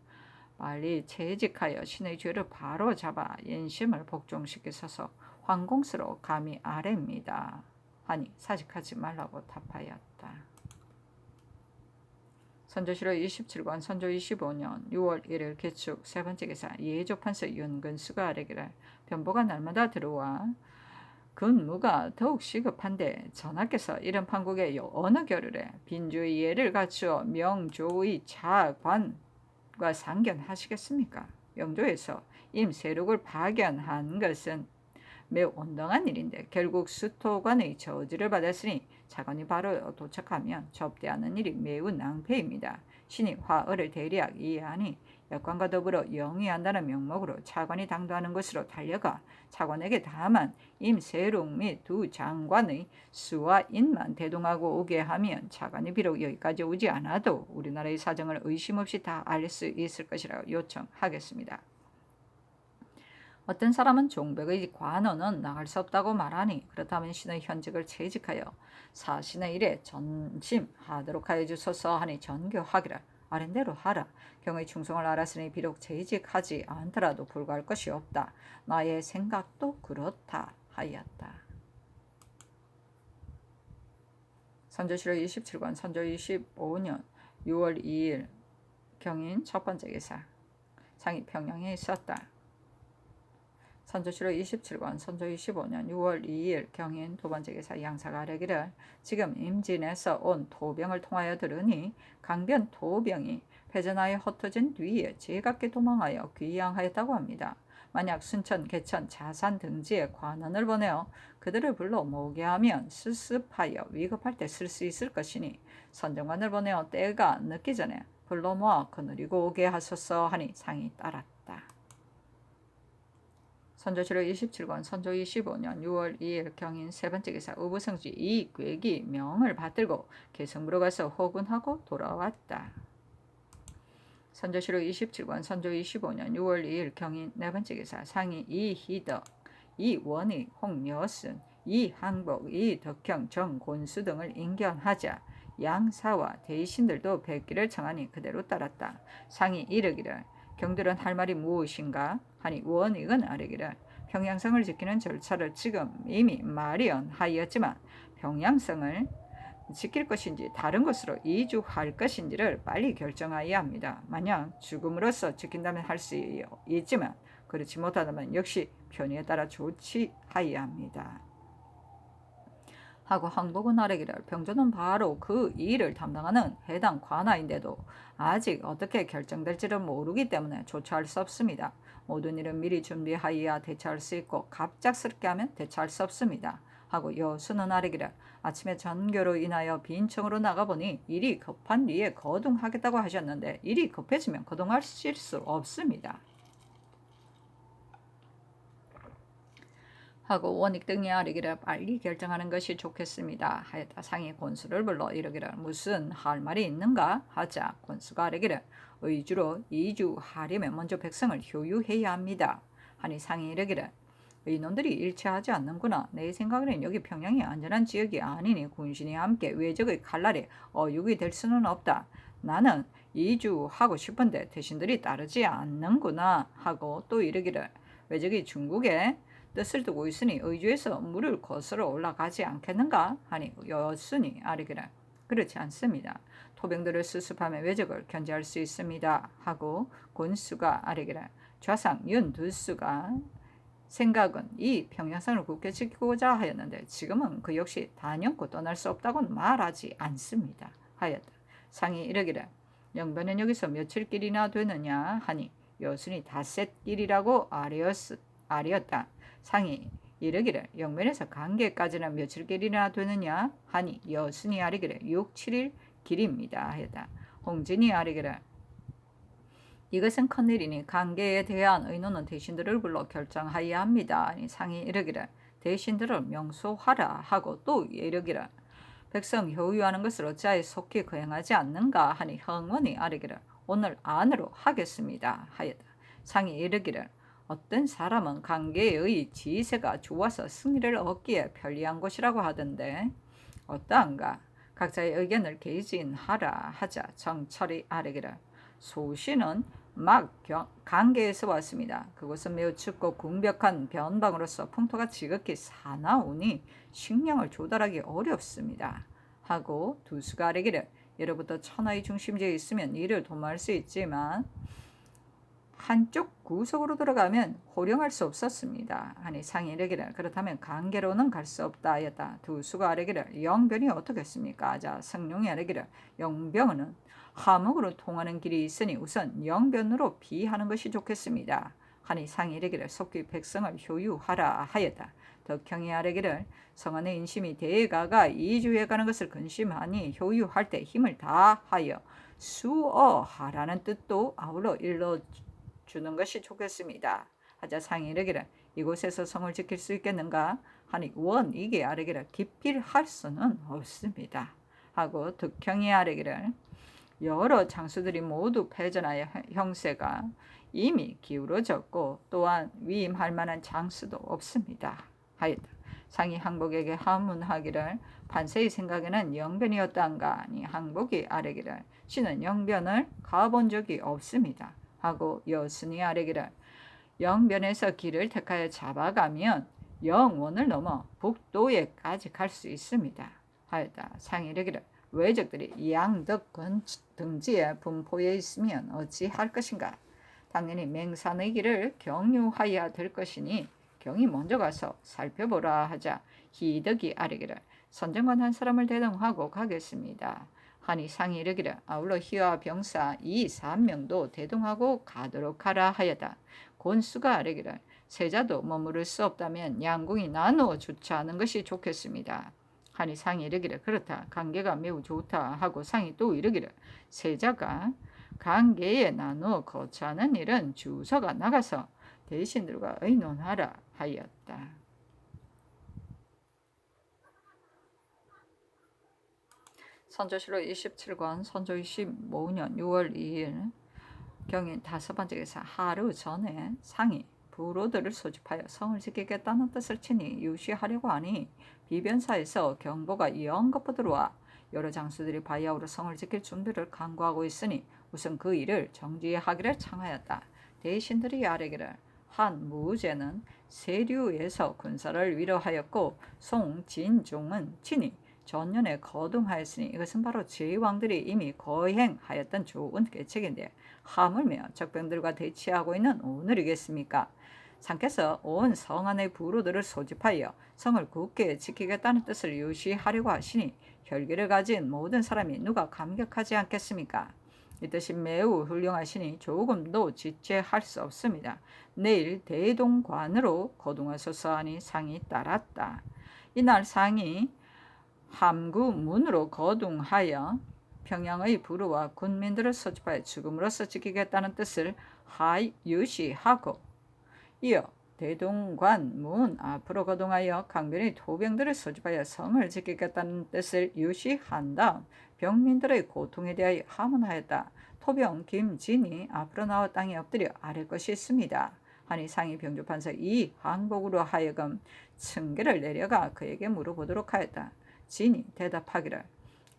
빨리 채직하여 신의 죄를 바로 잡아 인심을 복종시키소서. 황공스로 감히 아뢰입니다. 하니 사직하지 말라고 답하였다. 선조실록 27권 선조 25년 6월 1일 개축 세 번째 기사. 예조판서 윤근수가 아뢰기를 변보가 날마다 들어와 근무가 더욱 시급한데 전하께서 이런 판국의 어느 겨를에 빈주의 예를 갖추어 명조의 차관과 상견하시겠습니까? 명조에서 임세록을 파견한 것은 매우 온당한 일인데 결국 수토관의 저지를 받았으니 차관이 바로 도착하면 접대하는 일이 매우 낭패입니다. 신이 화의를 대리하기 이해하니 역관과 더불어 영위한다는 명목으로 차관이 당도하는 것으로 달려가 차관에게 다만 임세록 및 두 장관의 수와 인만 대동하고 오게 하면 차관이 비록 여기까지 오지 않아도 우리나라의 사정을 의심 없이 다 알 수 있을 것이라고 요청하겠습니다. 어떤 사람은 종백의 관원은 나갈 수 없다고 말하니 그렇다면 신의 현직을 채직하여 사신의 일에 전심하도록 하여 주소서 하니 전교하기를 아랜대로 하라. 경의 충성을 알았으니 비록 채직하지 않더라도 불구할 것이 없다. 나의 생각도 그렇다 하였다. 선조실록 27권 선조 25년 6월 2일 경인 첫 번째 기사. 상이 평양에 있었다. 선조실록 27권 선조 25년 6월 2일 경인 두 번째 기사. 양사가 아뢰기를 지금 임진에서 온 토병을 통하여 들으니 강변 토병이 패전하에 흩어진 뒤에 제각기 도망하여 귀양하였다고 합니다. 만약 순천, 개천, 자산 등지에 관원을 보내어 그들을 불러 모으게 하면 수습하여 위급할 때 쓸 수 있을 것이니 선정관을 보내어 때가 늦기 전에 불러 모아 거느리고 오게 하소서 하니 상이 따랐다. 선조실록 27권 선조 25년 6월 2일 경인 세 번째 기사. 우부성지 이괴기 명을 받들고 개성부로 가서 호군하고 돌아왔다. 선조실록 27권 선조 25년 6월 2일 경인 네 번째 기사. 상이 이희덕, 이원익, 홍여순, 이항복, 이덕형, 정곤수 등을 인견하자 양사와 대신들도 뵙기를 청하니 그대로 따랐다. 상이 이르기를 경들은 할 말이 무엇인가 하니 원익은 아뢰기를 평양성을 지키는 절차를 지금 이미 마련하였지만 평양성을 지킬 것인지 다른 곳으로 이주할 것인지를 빨리 결정하여야 합니다. 만약 죽음으로써 지킨다면 할 수 있지만 그렇지 못하다면 역시 편의에 따라 조치하여야 합니다. 하고 항복은 아래기를 병조는 바로 그 일을 담당하는 해당 관아인데도 아직 어떻게 결정될지를 모르기 때문에 조처할 수 없습니다. 모든 일은 미리 준비하여야 대처할 수 있고 갑작스럽게 하면 대처할 수 없습니다. 하고 여수는 아래기를 아침에 전교로 인하여 빈청으로 나가보니 일이 급한 뒤에 거둥하겠다고 하셨는데 일이 급해지면 거둥하실 수 없습니다. 하고 원익 등이 아뢰기를 빨리 결정하는 것이 좋겠습니다. 하였다. 상이 권수를 불러 이르기를 무슨 할 말이 있는가 하자 권수가 아뢰기를 의주로 이주하려면 먼저 백성을 효유해야 합니다. 하니 상이 이르기를 이놈들이 일치하지 않는구나. 내 생각에는 여기 평양이 안전한 지역이 아니니 군신이 함께 외적의 칼날에 어육이 될 수는 없다. 나는 이주하고 싶은데 대신들이 따르지 않는구나 하고 또 이르기를 외적이 중국에 뜻을 두고 있으니 의주에서 물을 거스러 올라가지 않겠는가 하니 여순이 아뢰기를 그렇지 않습니다. 토병들을 수습하며 외적을 견제할 수 있습니다. 하고 권수가 아뢰기를 좌상 윤두수가 생각은 이 평양성을 굳게 지키고자 하였는데 지금은 그 역시 단연코 떠날 수 없다고는 말하지 않습니다. 하였다. 상이 이르기를 영변은 여기서 며칠길이나 되느냐 하니 여순이 닷새길이라고 아뢰었다. 상이 이르기를 영변에서 강계까지는 며칠길이나 되느냐 하니 여순이 아뢰기를 6, 7일 길입니다. 하였다. 홍진이 아뢰기를 이것은 큰일이니 강계에 대한 의논은 대신들을 불러 결정하여야 합니다. 아니 상이 이르기를 대신들을 명소하라 하고 또 이르기를 백성 효유하는 것을 어찌하여 속히 거행하지 않는가 하니 형원이 아뢰기를 오늘 안으로 하겠습니다. 하였다. 상이 이르기를 어떤 사람은 강계의 지세가 좋아서 승리를 얻기에 편리한 곳이라고 하던데 어떠한가? 각자의 의견을 개진하라 하자 정철이 아뢰기를 소신은 막 강계에서 왔습니다. 그곳은 매우 춥고 궁벽한 변방으로서 풍토가 지극히 사나우니 식량을 조달하기 어렵습니다. 하고 두수가 아뢰기를 예로부터 천하의 중심지에 있으면 이를 도모할 수 있지만 한쪽 구석으로 들어가면 호령할 수 없었습니다. 하니 상이 이르기를 그렇다면 강계로는 갈 수 없다 하였다. 두수가 아뢰기를 영변이 어떻겠습니까? 하자 성룡이 아뢰기를 영변은 함흥으로 통하는 길이 있으니 우선 영변으로 비하는 것이 좋겠습니다. 하니 상이 이르기를 속히 백성을 효유하라 하였다. 덕형이 아뢰기를 성안의 인심이 대가가 이주해 가는 것을 근심하니 효유할 때 힘을 다하여 수어하라는 뜻도 아울러 일러주는 것이 좋겠습니다. 하자 상이 이르기를 이곳에서 성을 지킬 수 있겠는가 하니 원익이 아뢰기를 기필할 수는 없습니다. 하고 덕형이 아뢰기를 여러 장수들이 모두 패전하여 형세가 이미 기울어졌고 또한 위임할 만한 장수도 없습니다. 하였다. 상이 항복에게 하문하기를 판세의 생각에는 영변이었단가 하니 항복이 아뢰기를 신은 영변을 가본 적이 없습니다. 하고 여순이 아뢰기를 영변에서 길을 택하여 잡아가면 영원을 넘어 북도에까지 갈 수 있습니다. 하였다. 상이 이르기를 외적들이 양덕 등지에 분포해 있으면 어찌할 것인가? 당연히 맹산의 길을 경유하여야 될 것이니 경이 먼저 가서 살펴보라 하자 희덕이 아뢰기를 선정관 한 사람을 대동하고 가겠습니다. 하니 상이 이르기를 아울러 희와 병사 2, 3명도 대동하고 가도록 하라 하였다. 곤수가 아뢰기를 세자도 머무를 수 없다면 양궁이 나누어 주차하는 것이 좋겠습니다. 하니 상이 이르기를 그렇다. 관계가 매우 좋다 하고 상이 또 이르기를 세자가 관계에 나누어 거처하는 일은 주서가 나가서 대신들과 의논하라 하였다. 선조실록 27권 선조 25년 6월 2일 경인 5번째 기사 하루 전에 상이 부로들을 소집하여 성을 지키겠다는 뜻을 치니 유시하려고 하니 비변사에서 경보가 영겁부 들어와 여러 장수들이 바야흐로 성을 지킬 준비를 강구하고 있으니 우선 그 일을 정지하기를 청하였다. 대신들이 아뢰기를 한 무제는 세류에서 군사를 위로하였고 송진종은 친히 전년에 거둥하였으니 이것은 바로 제왕들이 이미 거행하였던 좋은 계책인데 하물며 적병들과 대치하고 있는 오늘이겠습니까? 상께서 온 성 안의 부로들을 소집하여 성을 굳게 지키겠다는 뜻을 유시하려고 하시니 혈기를 가진 모든 사람이 누가 감격하지 않겠습니까? 이 뜻이 매우 훌륭하시니 조금도 지체할 수 없습니다. 내일 대동관으로 거둥하소서 하니 상이 따랐다. 이날 상이 함구문으로 거둥하여 평양의 부르와 군민들을 소집하여 죽음으로써 지키겠다는 뜻을 유시하고 이어 대동관 문 앞으로 거둥하여 강변의 토병들을 소집하여 성을 지키겠다는 뜻을 유시한 다음 병민들의 고통에 대하여 하문하였다. 토병 김진이 앞으로 나와 땅에 엎드려 아랠 것이 있습니다. 하니 상이 병조판서 이 항복으로 하여금 층계를 내려가 그에게 물어보도록 하였다. 진이 대답하기를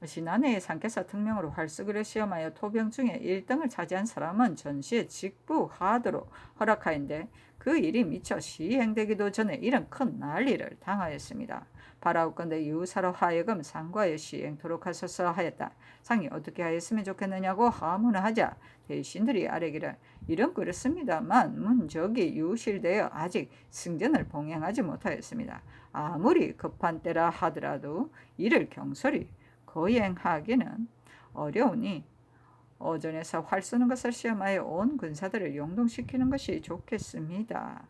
지난해 상께서 특명으로 활쏘기를 시험하여 토병 중에 1등을 차지한 사람은 전시에 직부하도록 허락하였는데 그 일이 미처 시행되기도 전에 이런 큰 난리를 당하였습니다. 바라옵건대 유사로 하여금 상과에 시행토록 하소서 하였다. 상이 어떻게 하였으면 좋겠느냐고 하문을 하자 대신들이 아뢰기를 이런 그렇습니다만 문적이 유실되어 아직 승전을 봉행하지 못하였습니다. 아무리 급한 때라 하더라도 이를 경솔히 거행하기는 어려우니 오전에서 활 쏘는 것을 시험하여 온 군사들을 용동시키는 것이 좋겠습니다.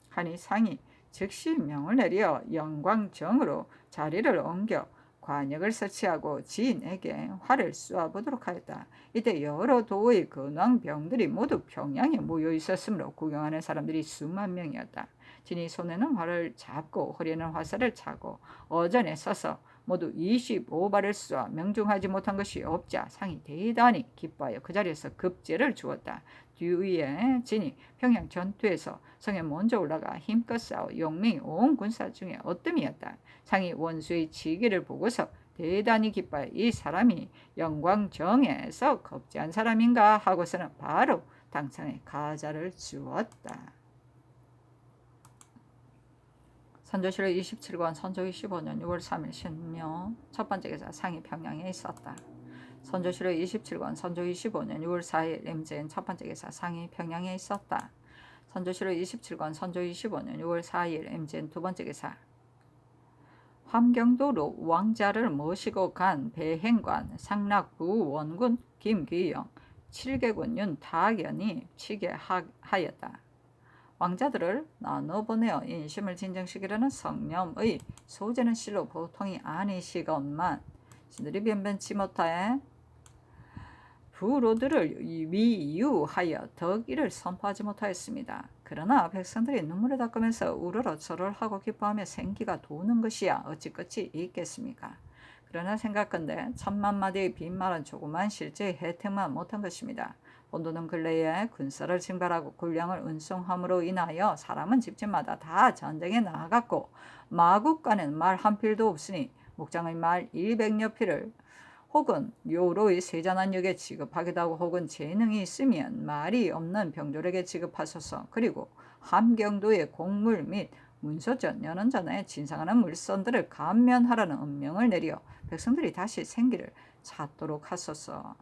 하니 상이 즉시 명을 내려 영광정으로 자리를 옮겨 관역을 설치하고 지인에게 활을 쏘아보도록 하였다. 이때 여러 도의 근왕병들이 모두 평양에 모여 있었으므로 구경하는 사람들이 수만 명이었다. 진이 손에는 활을 잡고 허리에는 화살을 차고 어전에 서서 모두 25발을 쏘아 명중하지 못한 것이 없자 상이 대단히 기뻐하여 그 자리에서 급제를 주었다. 뒤에 진이 평양 전투에서 성에 먼저 올라가 힘껏 싸워 용맹이 온 군사 중에 어뜸이었다. 상이 원수의 치기를 보고서 대단히 기뻐하여 이 사람이 영광정에서 겁제한 사람인가 하고서는 바로 당상에 가자를 주었다. 선조실록 27권 선조 25년 6월 3일 신묘 첫 번째 기사 상이 평양에 있었다. 선조실록 27권 선조 25년 6월 4일 임진 첫 번째 기사 상이 평양에 있었다. 선조실록 27권 선조 25년 6월 4일 임진 두 번째 기사 함경도로 왕자를 모시고 간 배행관 상락부 원군 김귀영 7개군 윤탁연이 치계하였다. 왕자들을 나눠보내어 인심을 진정시키려는 성념의 소재는 실로 보통이 아니시건만 신들이 변변치 못하에 부로들을 위유하여 덕이를 선포하지 못하였습니다. 그러나 백성들이 눈물을 닦으면서 우러러 절을 하고 기뻐하며 생기가 도는 것이야 어찌 끝이 있겠습니까? 그러나 생각건대 천만 마디의 빈말은 조그만 실제의 혜택만 못한 것입니다. 본도는 근래에 군사를 징발하고 군량을 운송함으로 인하여 사람은 집집마다 다 전쟁에 나아갔고 마국간에는 말 한 필도 없으니 목장의 말 200여 필을 혹은 요로의 세잔한역에 지급하기도 하고 혹은 재능이 있으면 말이 없는 병졸에게 지급하소서. 그리고 함경도의 곡물 및 문소전 연원전에 진상하는 물선들을 감면하라는 엄명을 내려 백성들이 다시 생기를 찾도록 하소서.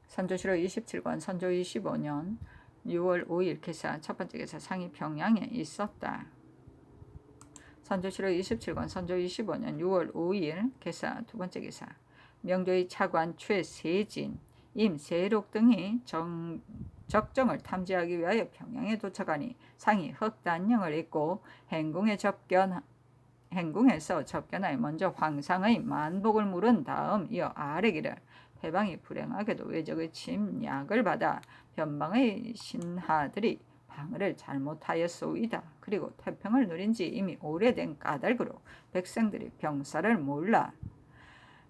선조실록 27권 선조 25년 6월 5일 기사 첫 번째 기사 상이 평양에 있었다. 선조실록 27권 선조 25년 6월 5일 기사 두 번째 기사 명조의 차관 최세진, 임세록 등이 적정을 탐지하기 위하여 평양에 도착하니 상이 흑단령을 입고 행궁에서 접견하여 먼저 황상의 만복을 물은 다음 이어 아뢰기를 해방이 불행하게도 외적의 침략을 받아 변방의 신하들이 방어를 잘못하였소이다. 그리고 태평을 누린 지 이미 오래된 까닭으로 백성들이 병사를 몰라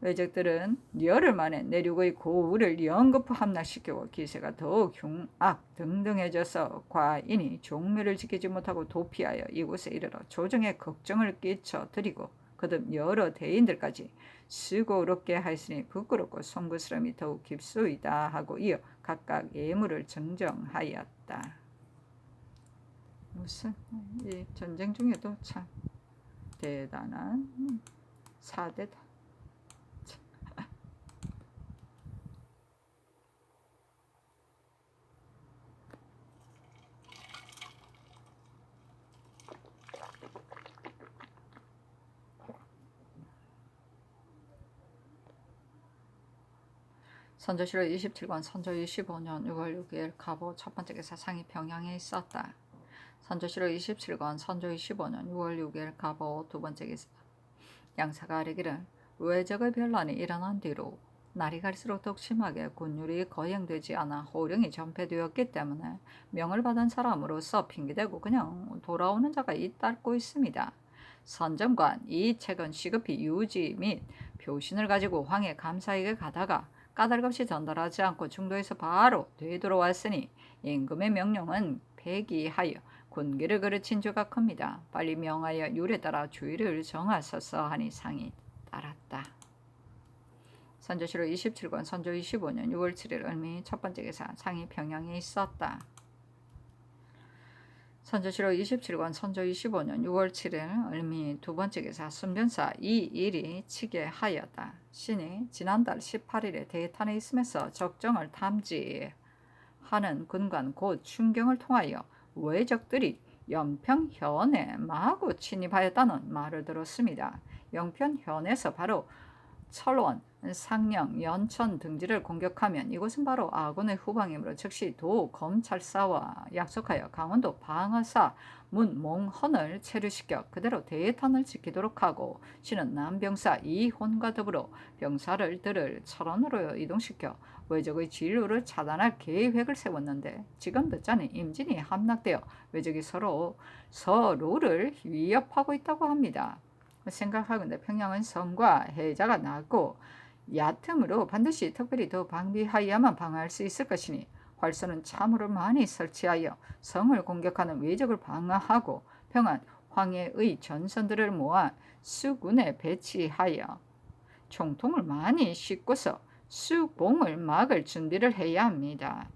외적들은 열흘 만에 내륙의 고우를 연거푸 함락시키고 기세가 더욱 흉악 등등해져서 과인이 종묘를 지키지 못하고 도피하여 이곳에 이르러 조정에 걱정을 끼쳐드리고 거듭 여러 대인들까지 수고롭게 하였으니 부끄럽고 송구스러움이 더욱 깊소이다 하고 이어 각각 예물을 증정하였다. 무슨 이 전쟁 중에도 참 대단한 사대다. 선조실록 27권 선조 25년 6월 6일 갑오 첫 번째 기사 상이 평양에 있었다. 선조실록 27권 선조 25년 6월 6일 갑오 두 번째 기사 양사가 아뢰기를 외적의 변란이 일어난 뒤로 날이 갈수록 더욱 심하게 군율이 거행되지 않아 호령이 전폐되었기 때문에 명을 받은 사람으로서 핑계대고 그냥 돌아오는 자가 잇따르고 있습니다. 선정관 이 책은 시급히 유지 및 표신을 가지고 황해 감사에게 가다가 까닭없이 전달하지 않고 중도에서 바로 되돌아왔으니 임금의 명령은 폐기하여 군기를 그르친 죄가 큽니다. 빨리 명하여 율에 따라 주의를 정하소서 하니 상이 따랐다. 선조실록 27권 선조 25년 6월 7일 을미 첫 번째 기사 상이 평양에 있었다. 선조실록 27권 선조 25년 6월 7일 을미 두 번째 기사 순변사 이 일이 치게 하였다. 신이 지난달 18일에 대탄에 있으면서 적정을 탐지하는 군관 곧 춘경을 통하여 외적들이 영평현에 마구 침입하였다는 말을 들었습니다. 영평현에서 바로 철원, 상령, 연천 등지를 공격하면 이곳은 바로 아군의 후방이므로 즉시 도 검찰사와 약속하여 강원도 방어사 문몽헌을 체류시켜 그대로 대탄을 지키도록 하고 신은 남병사 이혼과 더불어 병사를 들을 철원으로 이동시켜 외적의 진루를 차단할 계획을 세웠는데 지금 듣자니 임진이 함락되어 외적이 서로를 위협하고 있다고 합니다. 생각하건대 평양은 성과 해자가 낮고 얕으므로 반드시 특별히 더 방비하여야만 방어할 수 있을 것이니 활소는 참으로 많이 설치하여 성을 공격하는 외적을 방어하고 평안 황해의 전선들을 모아 수군에 배치하여 총통을 많이 싣고서 수봉을 막을 준비를 해야 합니다.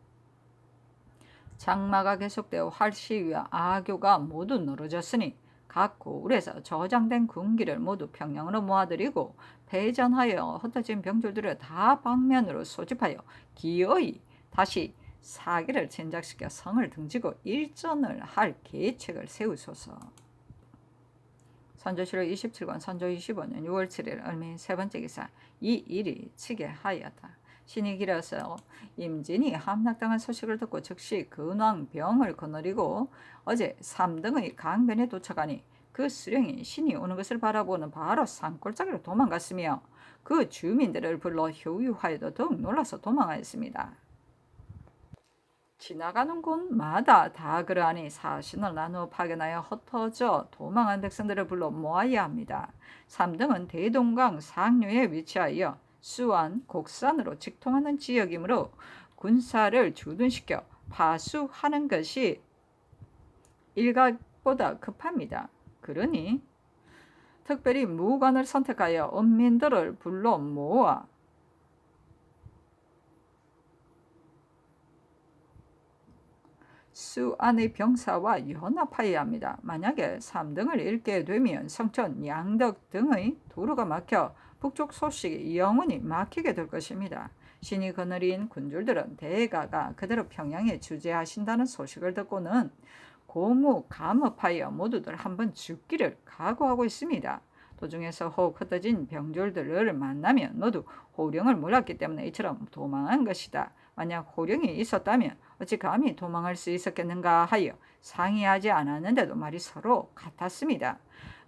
장마가 계속되어 활시위와 악교가 모두 늘어졌으니 각 고을에서 저장된 군기를 모두 평양으로 모아들이고 패전하여 흩어진 병졸들을 다 방면으로 소집하여 기어이 다시 사기를 진작시켜 성을 등지고 일전을 할 계책을 세우소서. 선조실록 27권 선조 25년 6월 7일 을미 세 번째 기사 이 일이 치게 하였다. 신이 길어서 임진이 함락당한 소식을 듣고 즉시 근왕병을 거느리고 어제 삼등의 강변에 도착하니 그 수령이 신이 오는 것을 바라보는 바로 산골짜기로 도망갔으며 그 주민들을 불러 효유하여도 더욱 놀라서 도망하였습니다. 지나가는 곳마다 다 그러하니 사신을 나누어 파견하여 흩어져 도망한 백성들을 불러 모아야 합니다. 삼등은 대동강 상류에 위치하여 수안, 곡산으로 직통하는 지역이므로 군사를 주둔시켜 파수하는 것이 일각보다 급합니다. 그러니 특별히 무관을 선택하여 은민들을 불러 모아 수안의 병사와 연합하여야 합니다. 만약에 3등을 잃게 되면 성천, 양덕 등의 도로가 막혀 북쪽 소식이 영원히 막히게 될 것입니다. 신이 거느린 군졸들은 대가가 그대로 평양에 주재하신다는 소식을 듣고는 고무감업하여 모두들 한번 죽기를 각오하고 있습니다. 도중에서 혹 흩어진 병졸들을 만나면 모두 호령을 몰랐기 때문에 이처럼 도망한 것이다. 만약 호령이 있었다면 어찌 감히 도망할 수 있었겠는가 하여 상의하지 않았는데도 말이 서로 같았습니다.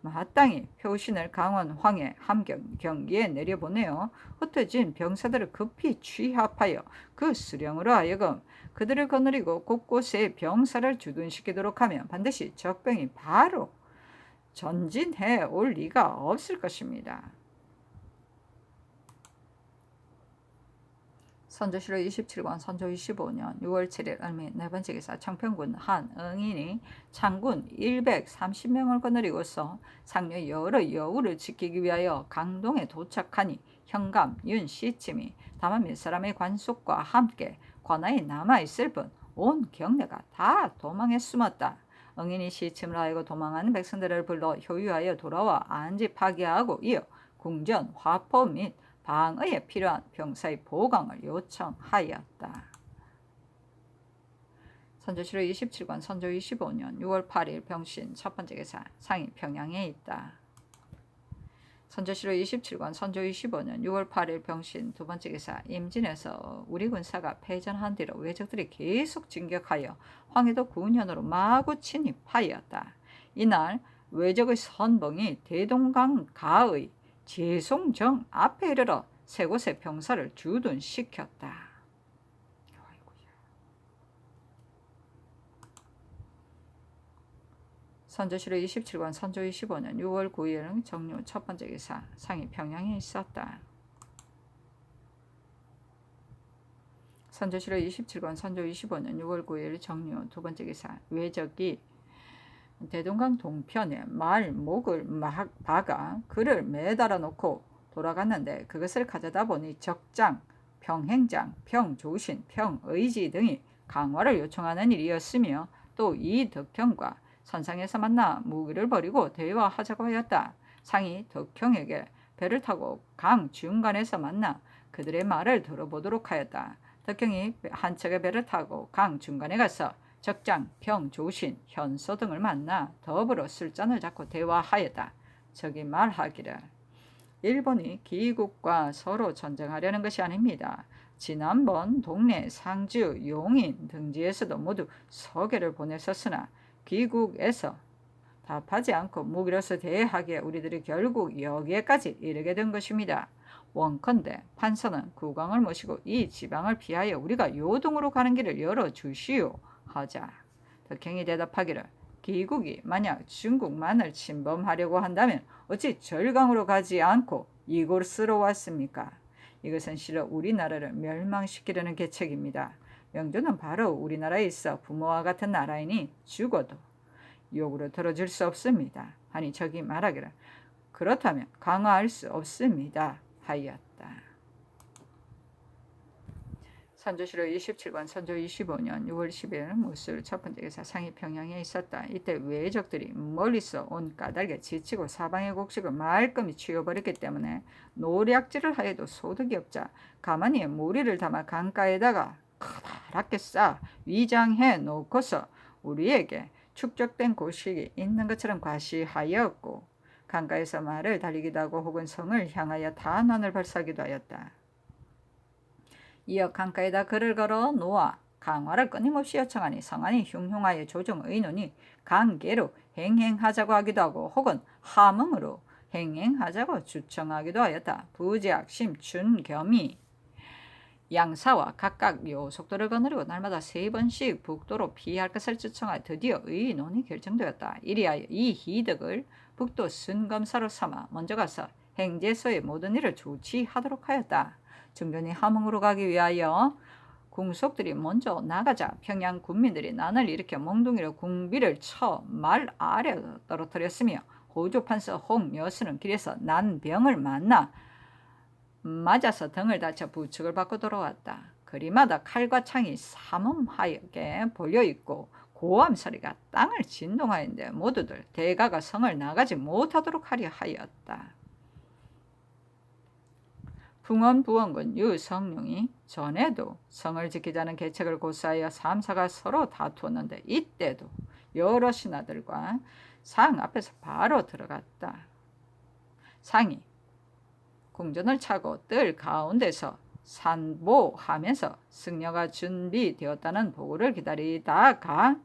마땅히 표신을 강원 황해 함경 경기에 내려보내어 흩어진 병사들을 급히 취합하여 그 수령으로 하여금 그들을 거느리고 곳곳에 병사를 주둔시키도록 하면 반드시 적병이 바로 전진해 올 리가 없을 것입니다. 선조실록 27권 선조 25년 6월 7일 을미 네 번째 기사 청평군 한응인이 창군 130명을 거느리고서 상류의 여러 여우를 지키기 위하여 강동에 도착하니 현감, 윤, 시침이 다만 몇 사람의 관속과 함께 관아에 남아있을 뿐 온 경내가 다 도망에 숨었다. 응인이 시침을 하여 도망하는 백성들을 불러 효유하여 돌아와 안지 파괴하고 이어 궁전, 화포 및 방어에 필요한 병사의 보강을 요청하였다. 선조실록 27권 선조 25년 6월 8일 병신 첫 번째 기사 상이 평양에 있다. 선조실록 27권 선조 25년 6월 8일 병신 두 번째 기사 임진에서 우리 군사가 패전한 뒤로 왜적들이 계속 진격하여 황해도 9년으로 마구 침입하였다. 이날 왜적의 선봉이 대동강 가의 제송정 앞에 이르러 세 곳의 병사를 주둔시켰다. 선조실록 27권 선조 25년 6월 9일 정류 첫 번째 기사 상이 평양에 있었다. 선조실록 27권 선조 25년 6월 9일 정류 두 번째 기사 왜적이 대동강 동편에 말 목을 박아 그를 매달아 놓고 돌아갔는데 그것을 가져다 보니 적장, 평행장, 평조신, 평의지 등이 강화를 요청하는 일이었으며 또 이 덕형과 선상에서 만나 무기를 버리고 대화하자고 하였다. 상이 덕형에게 배를 타고 강 중간에서 만나 그들의 말을 들어보도록 하였다. 덕형이 한 척의 배를 타고 강 중간에 가서 적장, 평, 조신, 현소 등을 만나 더불어 술잔을 잡고 대화하였다. 저기 말하기를 일본이 기국과 서로 전쟁하려는 것이 아닙니다. 지난번 동네 상주, 용인 등지에서도 모두 서계를 보냈었으나 기국에서 답하지 않고 무기로서 대하기에 우리들이 결국 여기에까지 이르게 된 것입니다. 원컨대 판서는 국왕을 모시고 이 지방을 피하여 우리가 요동으로 가는 길을 열어주시오 하자. 덕행이 대답하기를 기국이 만약 중국만을 침범하려고 한다면 어찌 절강으로 가지 않고 이곳으로 왔습니까? 이것은 실로 우리나라를 멸망시키려는 계책입니다. 명조는 바로 우리나라에 있어 부모와 같은 나라이니 죽어도 욕으로 들어줄 수 없습니다. 하니 저기 말하기를 그렇다면 강화할 수 없습니다 하였다. 선조실록 27권 선조 25년 6월 10일 무술 첫 번째 기사 상이 평양에 있었다. 이때 왜적들이 멀리서 온 까닭에 지치고 사방의 곡식을 말끔히 치워버렸기 때문에 노략질을 하여도 소득이 없자 가만히 모리를 담아 강가에다가 커다랗게 쌓아 위장해 놓고서 우리에게 축적된 곡식이 있는 것처럼 과시하였고 강가에서 말을 달리기도 하고 혹은 성을 향하여 단원을 발사하기도 하였다. 이어 강가에다 글을 걸어 놓아 강화를 끊임없이 요청하니 성안이 흉흉하여 조정 의논이 강계로 행행하자고 하기도 하고 혹은 함흥으로 행행하자고 주청하기도 하였다. 부작, 심춘, 겸이 양사와 각각 요속도를 거느리고 날마다 3번씩 북도로 피할 것을 주청하여 드디어 의논이 결정되었다. 이리하여 이 희덕을 북도 순검사로 삼아 먼저 가서 행제소의 모든 일을 조치하도록 하였다. 중전이 함흥으로 가기 위하여 궁속들이 먼저 나가자 평양 군민들이 난을 일으켜 몽둥이로 궁비를 쳐 말 아래 떨어뜨렸으며 호조판서 홍여수는 길에서 난 병을 만나 맞아서 등을 다쳐 부축을 받고 돌아왔다. 거리마다 칼과 창이 삼엄하게 볼려있고 고함 소리가 땅을 진동하였는데 모두들 대가가 성을 나가지 못하도록 하려 하였다. 풍원부원군 유성룡이 전에도 성을 지키자는 계책을 고수하여 삼사가 서로 다투었는데 이때도 여러 신하들과 상 앞에서 바로 들어갔다. 상이 궁전을 차고 뜰 가운데서 산보하면서 승려가 준비되었다는 보고를 기다리다가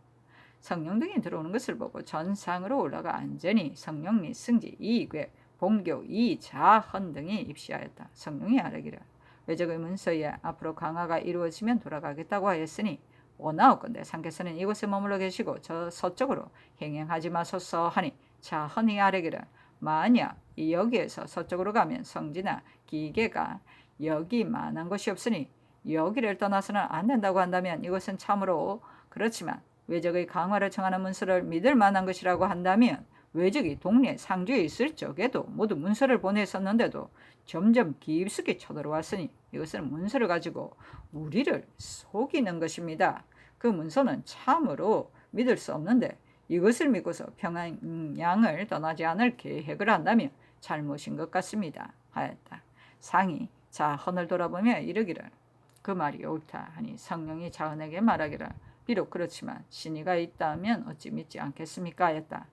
성령 등이 들어오는 것을 보고 전상으로 올라가 앉으니 성령 및 승지 이괴 봉교 이자헌 등이 입시하였다. 성령이 아뢰기를 왜적의 문서에 앞으로 강화가 이루어지면 돌아가겠다고 하였으니 원하옵건대 상께서는 이곳에 머물러 계시고 저 서쪽으로 행행하지 마소서 하니 자헌이 아뢰기를 만약 여기에서 서쪽으로 가면 성지나 기계가 여기만한 곳이 없으니 여기를 떠나서는 안 된다고 한다면 이것은 참으로 그렇지만 왜적의 강화를 청하는 문서를 믿을 만한 것이라고 한다면 왜적이 동네 상주에 있을 적에도 모두 문서를 보냈었는데도 점점 깊숙이 쳐들어왔으니 이것은 문서를 가지고 우리를 속이는 것입니다. 그 문서는 참으로 믿을 수 없는데 이것을 믿고서 평양을 떠나지 않을 계획을 한다면 잘못인 것 같습니다 하였다. 상이 자헌을 돌아보며 이르기를 그 말이 옳다 하니 성령이 자헌에게 말하기를 비록 그렇지만 신의가 있다면 어찌 믿지 않겠습니까 하였다.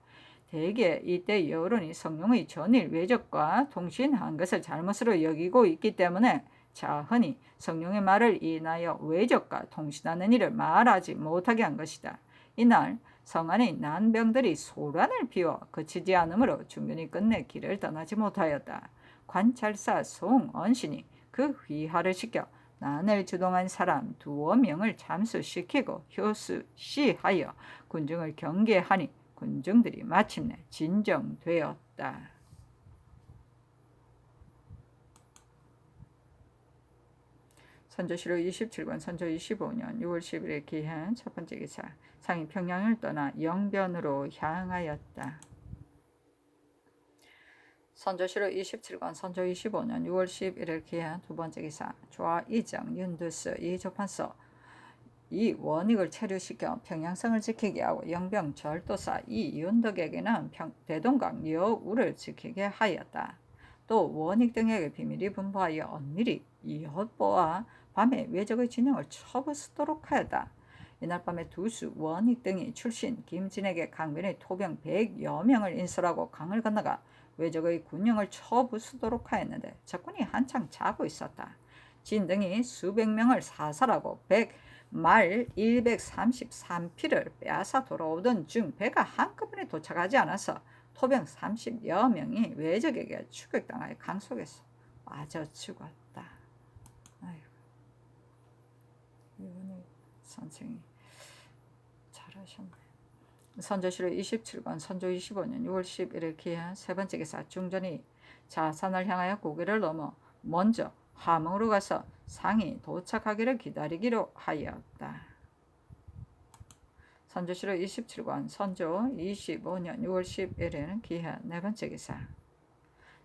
대개 이때 여론이 성룡의 전일 외적과 통신한 것을 잘못으로 여기고 있기 때문에 자흔이 성룡의 말을 인하여 외적과 통신하는 일을 말하지 못하게 한 것이다. 이날 성 안의 난병들이 소란을 피워 그치지 않으므로 중균이 끝내 길을 떠나지 못하였다. 관찰사 송언신이 그 휘하를 시켜 난을 주동한 사람 2명을 잠수시키고 효수시하여 군중을 경계하니 군중들이 마침내 진정되었다. 선조실록 27권 선조 25년 6월 10일에 기한 첫 번째 기사. 상이 평양을 떠나 영변으로 향하였다. 선조실록 27권 선조 25년 6월 11일 기한 두 번째 기사. 좌이정 윤두스 이조판서 이 원익을 체류시켜 평양성을 지키게 하고 영병 절도사 이윤덕에게는 대동강 여우를 지키게 하였다. 또 원익 등에게 비밀이 분부하여 은밀히 이헛보아 밤에 외적의 진영을 쳐부수도록 하였다. 이날 밤에 두수 원익 등이 출신 김진에게 강변의 토병 100여 명을 인솔하고 강을 건너가 외적의 군영을 쳐부수도록 하였는데 적군이 한창 자고 있었다. 진 등이 수백 명을 사살하고 말 133피를 빼앗아 돌아오던 중 배가 한꺼번에 도착하지 않아서 토병 30여 명이 외적에게 추격당하여 강 속에서 빠져 죽었다. 아이고, 이분이 선생이 잘하셨네. 선조실록 27권 선조 25년 6월 11일 기한 세 번째 기사. 중전이 자산을 향하여 고개를 넘어 먼저 함흥으로 가서 상이 도착하기를 기다리기로 하였다. 선조실록 27권 선조 25년 6월 11일 기한 네 번째 기사.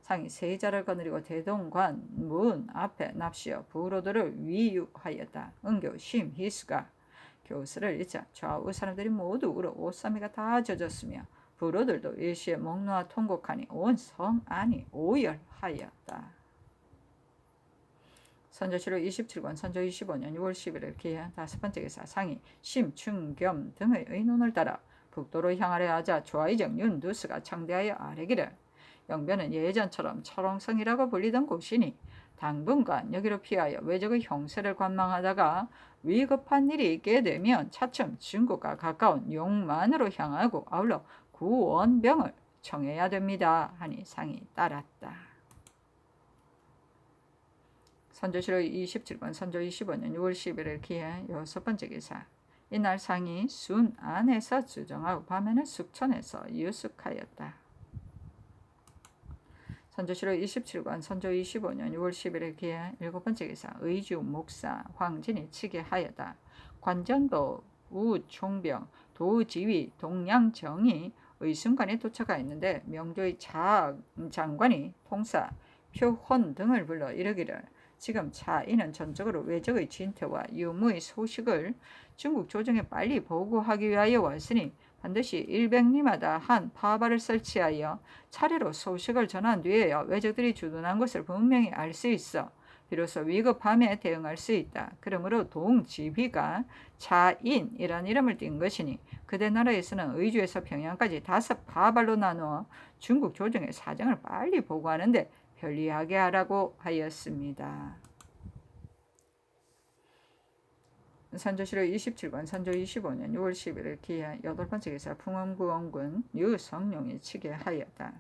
상이 세자를 거느리고 대동관 문 앞에 납시어 부로들을 위유하였다. 은교 심희수가 교수를 잊자 좌우 사람들이 모두 울어 옷사미가 다 젖었으며 부로들도 일시에 목놓아 통곡하니 온 성 안이 오열하였다. 선조실록 27권 선조 25년 6월 11일 기한 다섯 번째 기사. 상이 심충겸 등의 의논을 따라 북도로 향하려 하자 좌이정 윤두스가 청대하여 아뢰기를 영변은 예전처럼 철옹성이라고 불리던 곳이니 당분간 여기로 피하여 외적의 형세를 관망하다가 위급한 일이 있게 되면 차츰 중국과 가까운 용만으로 향하고 아울러 구원병을 청해야 됩니다 하니 상이 따랐다. 선조실록 27권 선조 25년 6월 11일 기한 여섯 번째 기사. 이날 상이 순 안에서 주정하고 밤에는 숙천에서 유숙하였다. 선조실록 27권 선조 25년 6월 10일에 기한 일곱 번째 기사. 의주 목사 황진이 치게 하였다. 관전도 우총병 도지휘 동양정이 의순관에 도착하였는데 명조의 장관이 통사 표혼 등을 불러 이르기를 지금 차이는 전적으로 외적의 진퇴와 유무의 소식을 중국 조정에 빨리 보고하기 위하여 왔으니 반드시 일백리마다 한 파발을 설치하여 차례로 소식을 전한 뒤에야 외적들이 주둔한 것을 분명히 알 수 있어 비로소 위급함에 대응할 수 있다. 그러므로 동지휘가 차인이란 이름을 띈 것이니 그대 나라에서는 의주에서 평양까지 5파발로 나누어 중국 조정의 사정을 빨리 보고하는데 편리하게 하라고 하였습니다. 선조실록 27권 선조 25년 6월 11일 기한 여덟 번째 기사. 풍암구원군 유성룡이 치게 하였다.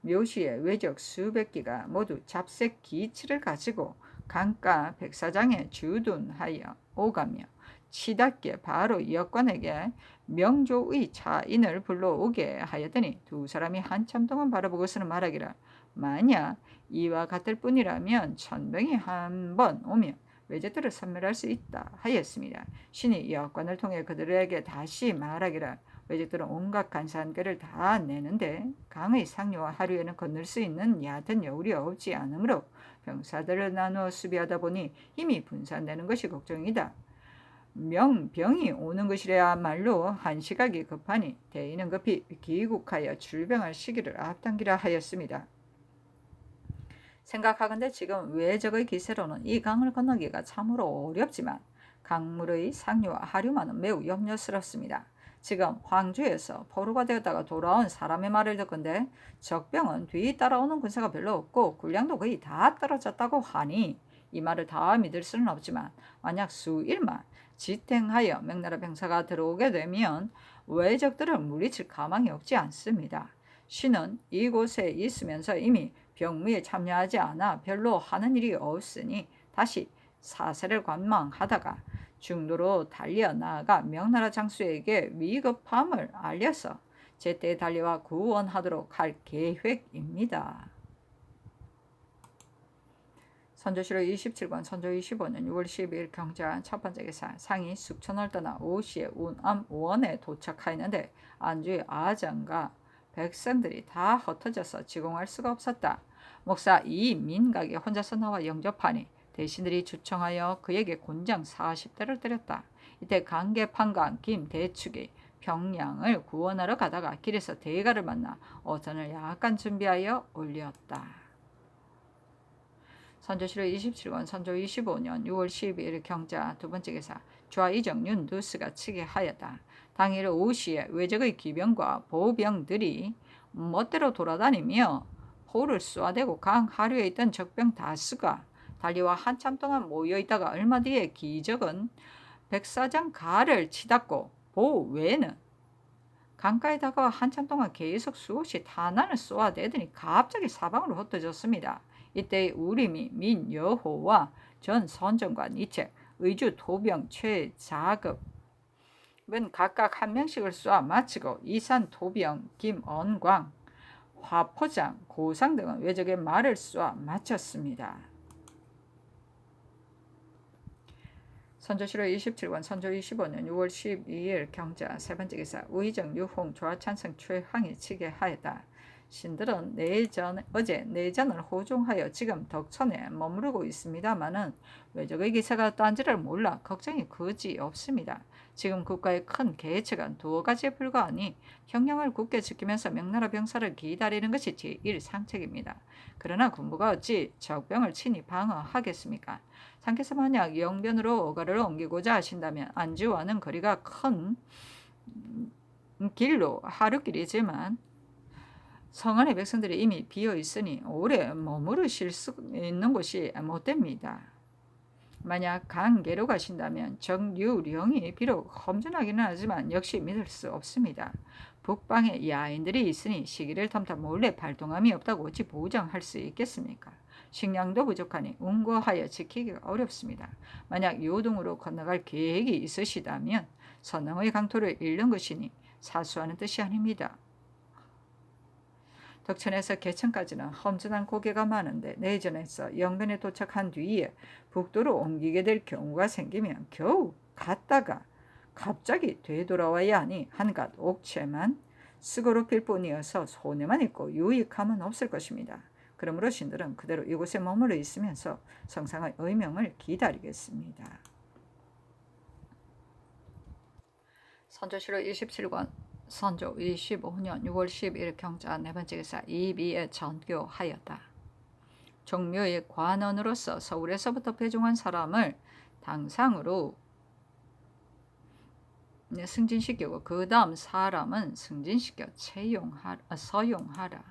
묘시의 외적 수백 기가 모두 잡색 기치를 가지고 강가 백사장에 주둔하여 오가며 치닫게 바로 역관에게 명조의 차인을 불러오게 하였더니 두 사람이 한참 동안 바라보고서는 말하기를 만약 이와 같을 뿐이라면 천병이 한 번 오면 외적들을 섬멸할 수 있다 하였습니다. 신이 역관을 통해 그들에게 다시 말하기를 외적들은 온갖 간사한 꾀를 다 내는데 강의 상류와 하류에는 건널 수 있는 얕은 여울이 없지 않으므로 병사들을 나누어 수비하다 보니 힘이 분산되는 것이 걱정이다. 명병이 오는 것이라야말로 한시각이 급하니 대인은 급히 귀국하여 출병할 시기를 앞당기라 하였습니다. 생각하건대 지금 외적의 기세로는 이 강을 건너기가 참으로 어렵지만 강물의 상류와 하류만은 매우 염려스럽습니다. 지금 황주에서 포로가 되었다가 돌아온 사람의 말을 듣건대 적병은 뒤 따라오는 군사가 별로 없고 군량도 거의 다 떨어졌다고 하니 이 말을 다 믿을 수는 없지만 만약 수일만 지탱하여 명나라 병사가 들어오게 되면 외적들을 물리칠 가망이 없지 않습니다. 신은 이곳에 있으면서 이미 병무에 참여하지 않아 별로 하는 일이 없으니 다시 사세를 관망하다가 중도로 달려나가 명나라 장수에게 위급함을 알려서 제때 달려와 구원하도록 할 계획입니다. 선조실록 27권 선조 25년 6월 12일 경자한 첫 번째 기사 상이 숙천을 떠나 오후시에 운암원에 도착하였는데 안주의 아장과 백성들이 다 흩어져서 지공할 수가 없었다. 목사 이민각이 혼자서 나와 영접하니 대신들이 주청하여 그에게 곤장 40대를 때렸다. 이때 강계판관 김대축이 병량을 구원하러 가다가 길에서 대가를 만나 어선을 약간 준비하여 올렸다. 선조실록 27권 선조 25년 6월 12일 경자 두 번째 기사 좌이정 윤두스가 치게 하였다. 당일 오후시에 외적의 기병과 보병들이 멋대로 돌아다니며 포를 쏘아대고 강 하류에 있던 적병 다수가 달리와 한참 동안 모여있다가 얼마 뒤에 기적은 백사장 가를 치닫고 보 외에는 강가에 다가와 한참 동안 계속 수없이 탄환을 쏘아대더니 갑자기 사방으로 흩어졌습니다. 이때 우림이 민여호와 전 선정관 이책 의주 도병 최자급은 각각 한 명씩을 쏘아 마치고 이산 도병 김언광 화포장 고상 등은 외적의 말을 쏘아 마쳤습니다. 선조실록 27권 선조 25년 6월 12일 경자 세 번째 기사 우의정 유홍 조화찬성 최황이 치게 하였다. 신들은 어제 내전을 호종하여 지금 덕천에 머무르고 있습니다마는 외적의 기세가 딴지를 몰라 걱정이 그지 없습니다. 지금 국가의 큰 계책은 두어 가지에 불과하니 형량을 굳게 지키면서 명나라 병사를 기다리는 것이 제1상책입니다. 그러나 군부가 어찌 적병을 친히 방어하겠습니까? 상께서 만약 영변으로 어가를 옮기고자 하신다면 안주와는 거리가 큰 길로 하루길이지만 성안의 백성들이 이미 비어 있으니 오래 머무르실 수 있는 곳이 못됩니다. 만약 강계로 가신다면 정유령이 비록 험준하기는 하지만 역시 믿을 수 없습니다. 북방에 야인들이 있으니 시기를 탐타 몰래 발동함이 없다고 어찌 보장할 수 있겠습니까? 식량도 부족하니 운거하여 지키기가 어렵습니다. 만약 요동으로 건너갈 계획이 있으시다면 선릉의 강토를 잃는 것이니 사수하는 뜻이 아닙니다. 덕천에서 개천까지는 험준한 고개가 많은데 내전에서 영변에 도착한 뒤에 북도로 옮기게 될 경우가 생기면 겨우 갔다가 갑자기 되돌아와야 하니 한갓 옥체만 쓰고롭힐 뿐이어서 손해만 있고 유익함은 없을 것입니다. 그러므로 신들은 그대로 이곳에 머물러 있으면서 성상의 의명을 기다리겠습니다. 선조실록 27권 선조 25년 6월 10일 경자 네 번째 기사 이비에 전교하였다. 종묘의 관원으로서 서울에서부터 배종한 사람을 당상으로 승진시키고 그 다음 사람은 승진시켜 서용하라.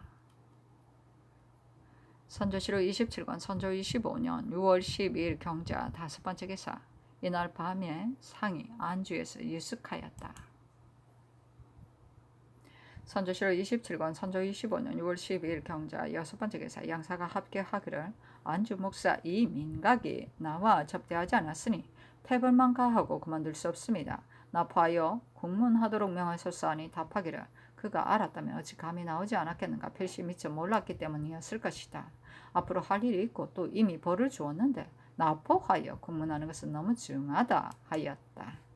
선조실록 27권 선조 25년 6월 12일 경자 다섯 번째 기사 이날 밤에 상이 안주에서 유숙하였다. 선조실록 27권 선조 25년 6월 12일 경자 여섯 번째 기사 양사가 합계하기를 안주 목사 이민각이 나와 접대하지 않았으니 태벌만 가하고 그만둘 수 없습니다. 나포하여 국문하도록 명하셨사오니 답하기를 그가 알았다면 어찌 감히 나오지 않았겠는가. 필시 미처 몰랐기 때문이었을 것이다. 앞으로 할 일이 있고 또 이미 벌을 주었는데 나포하여 국문하는 것은 너무 중하다 하였다.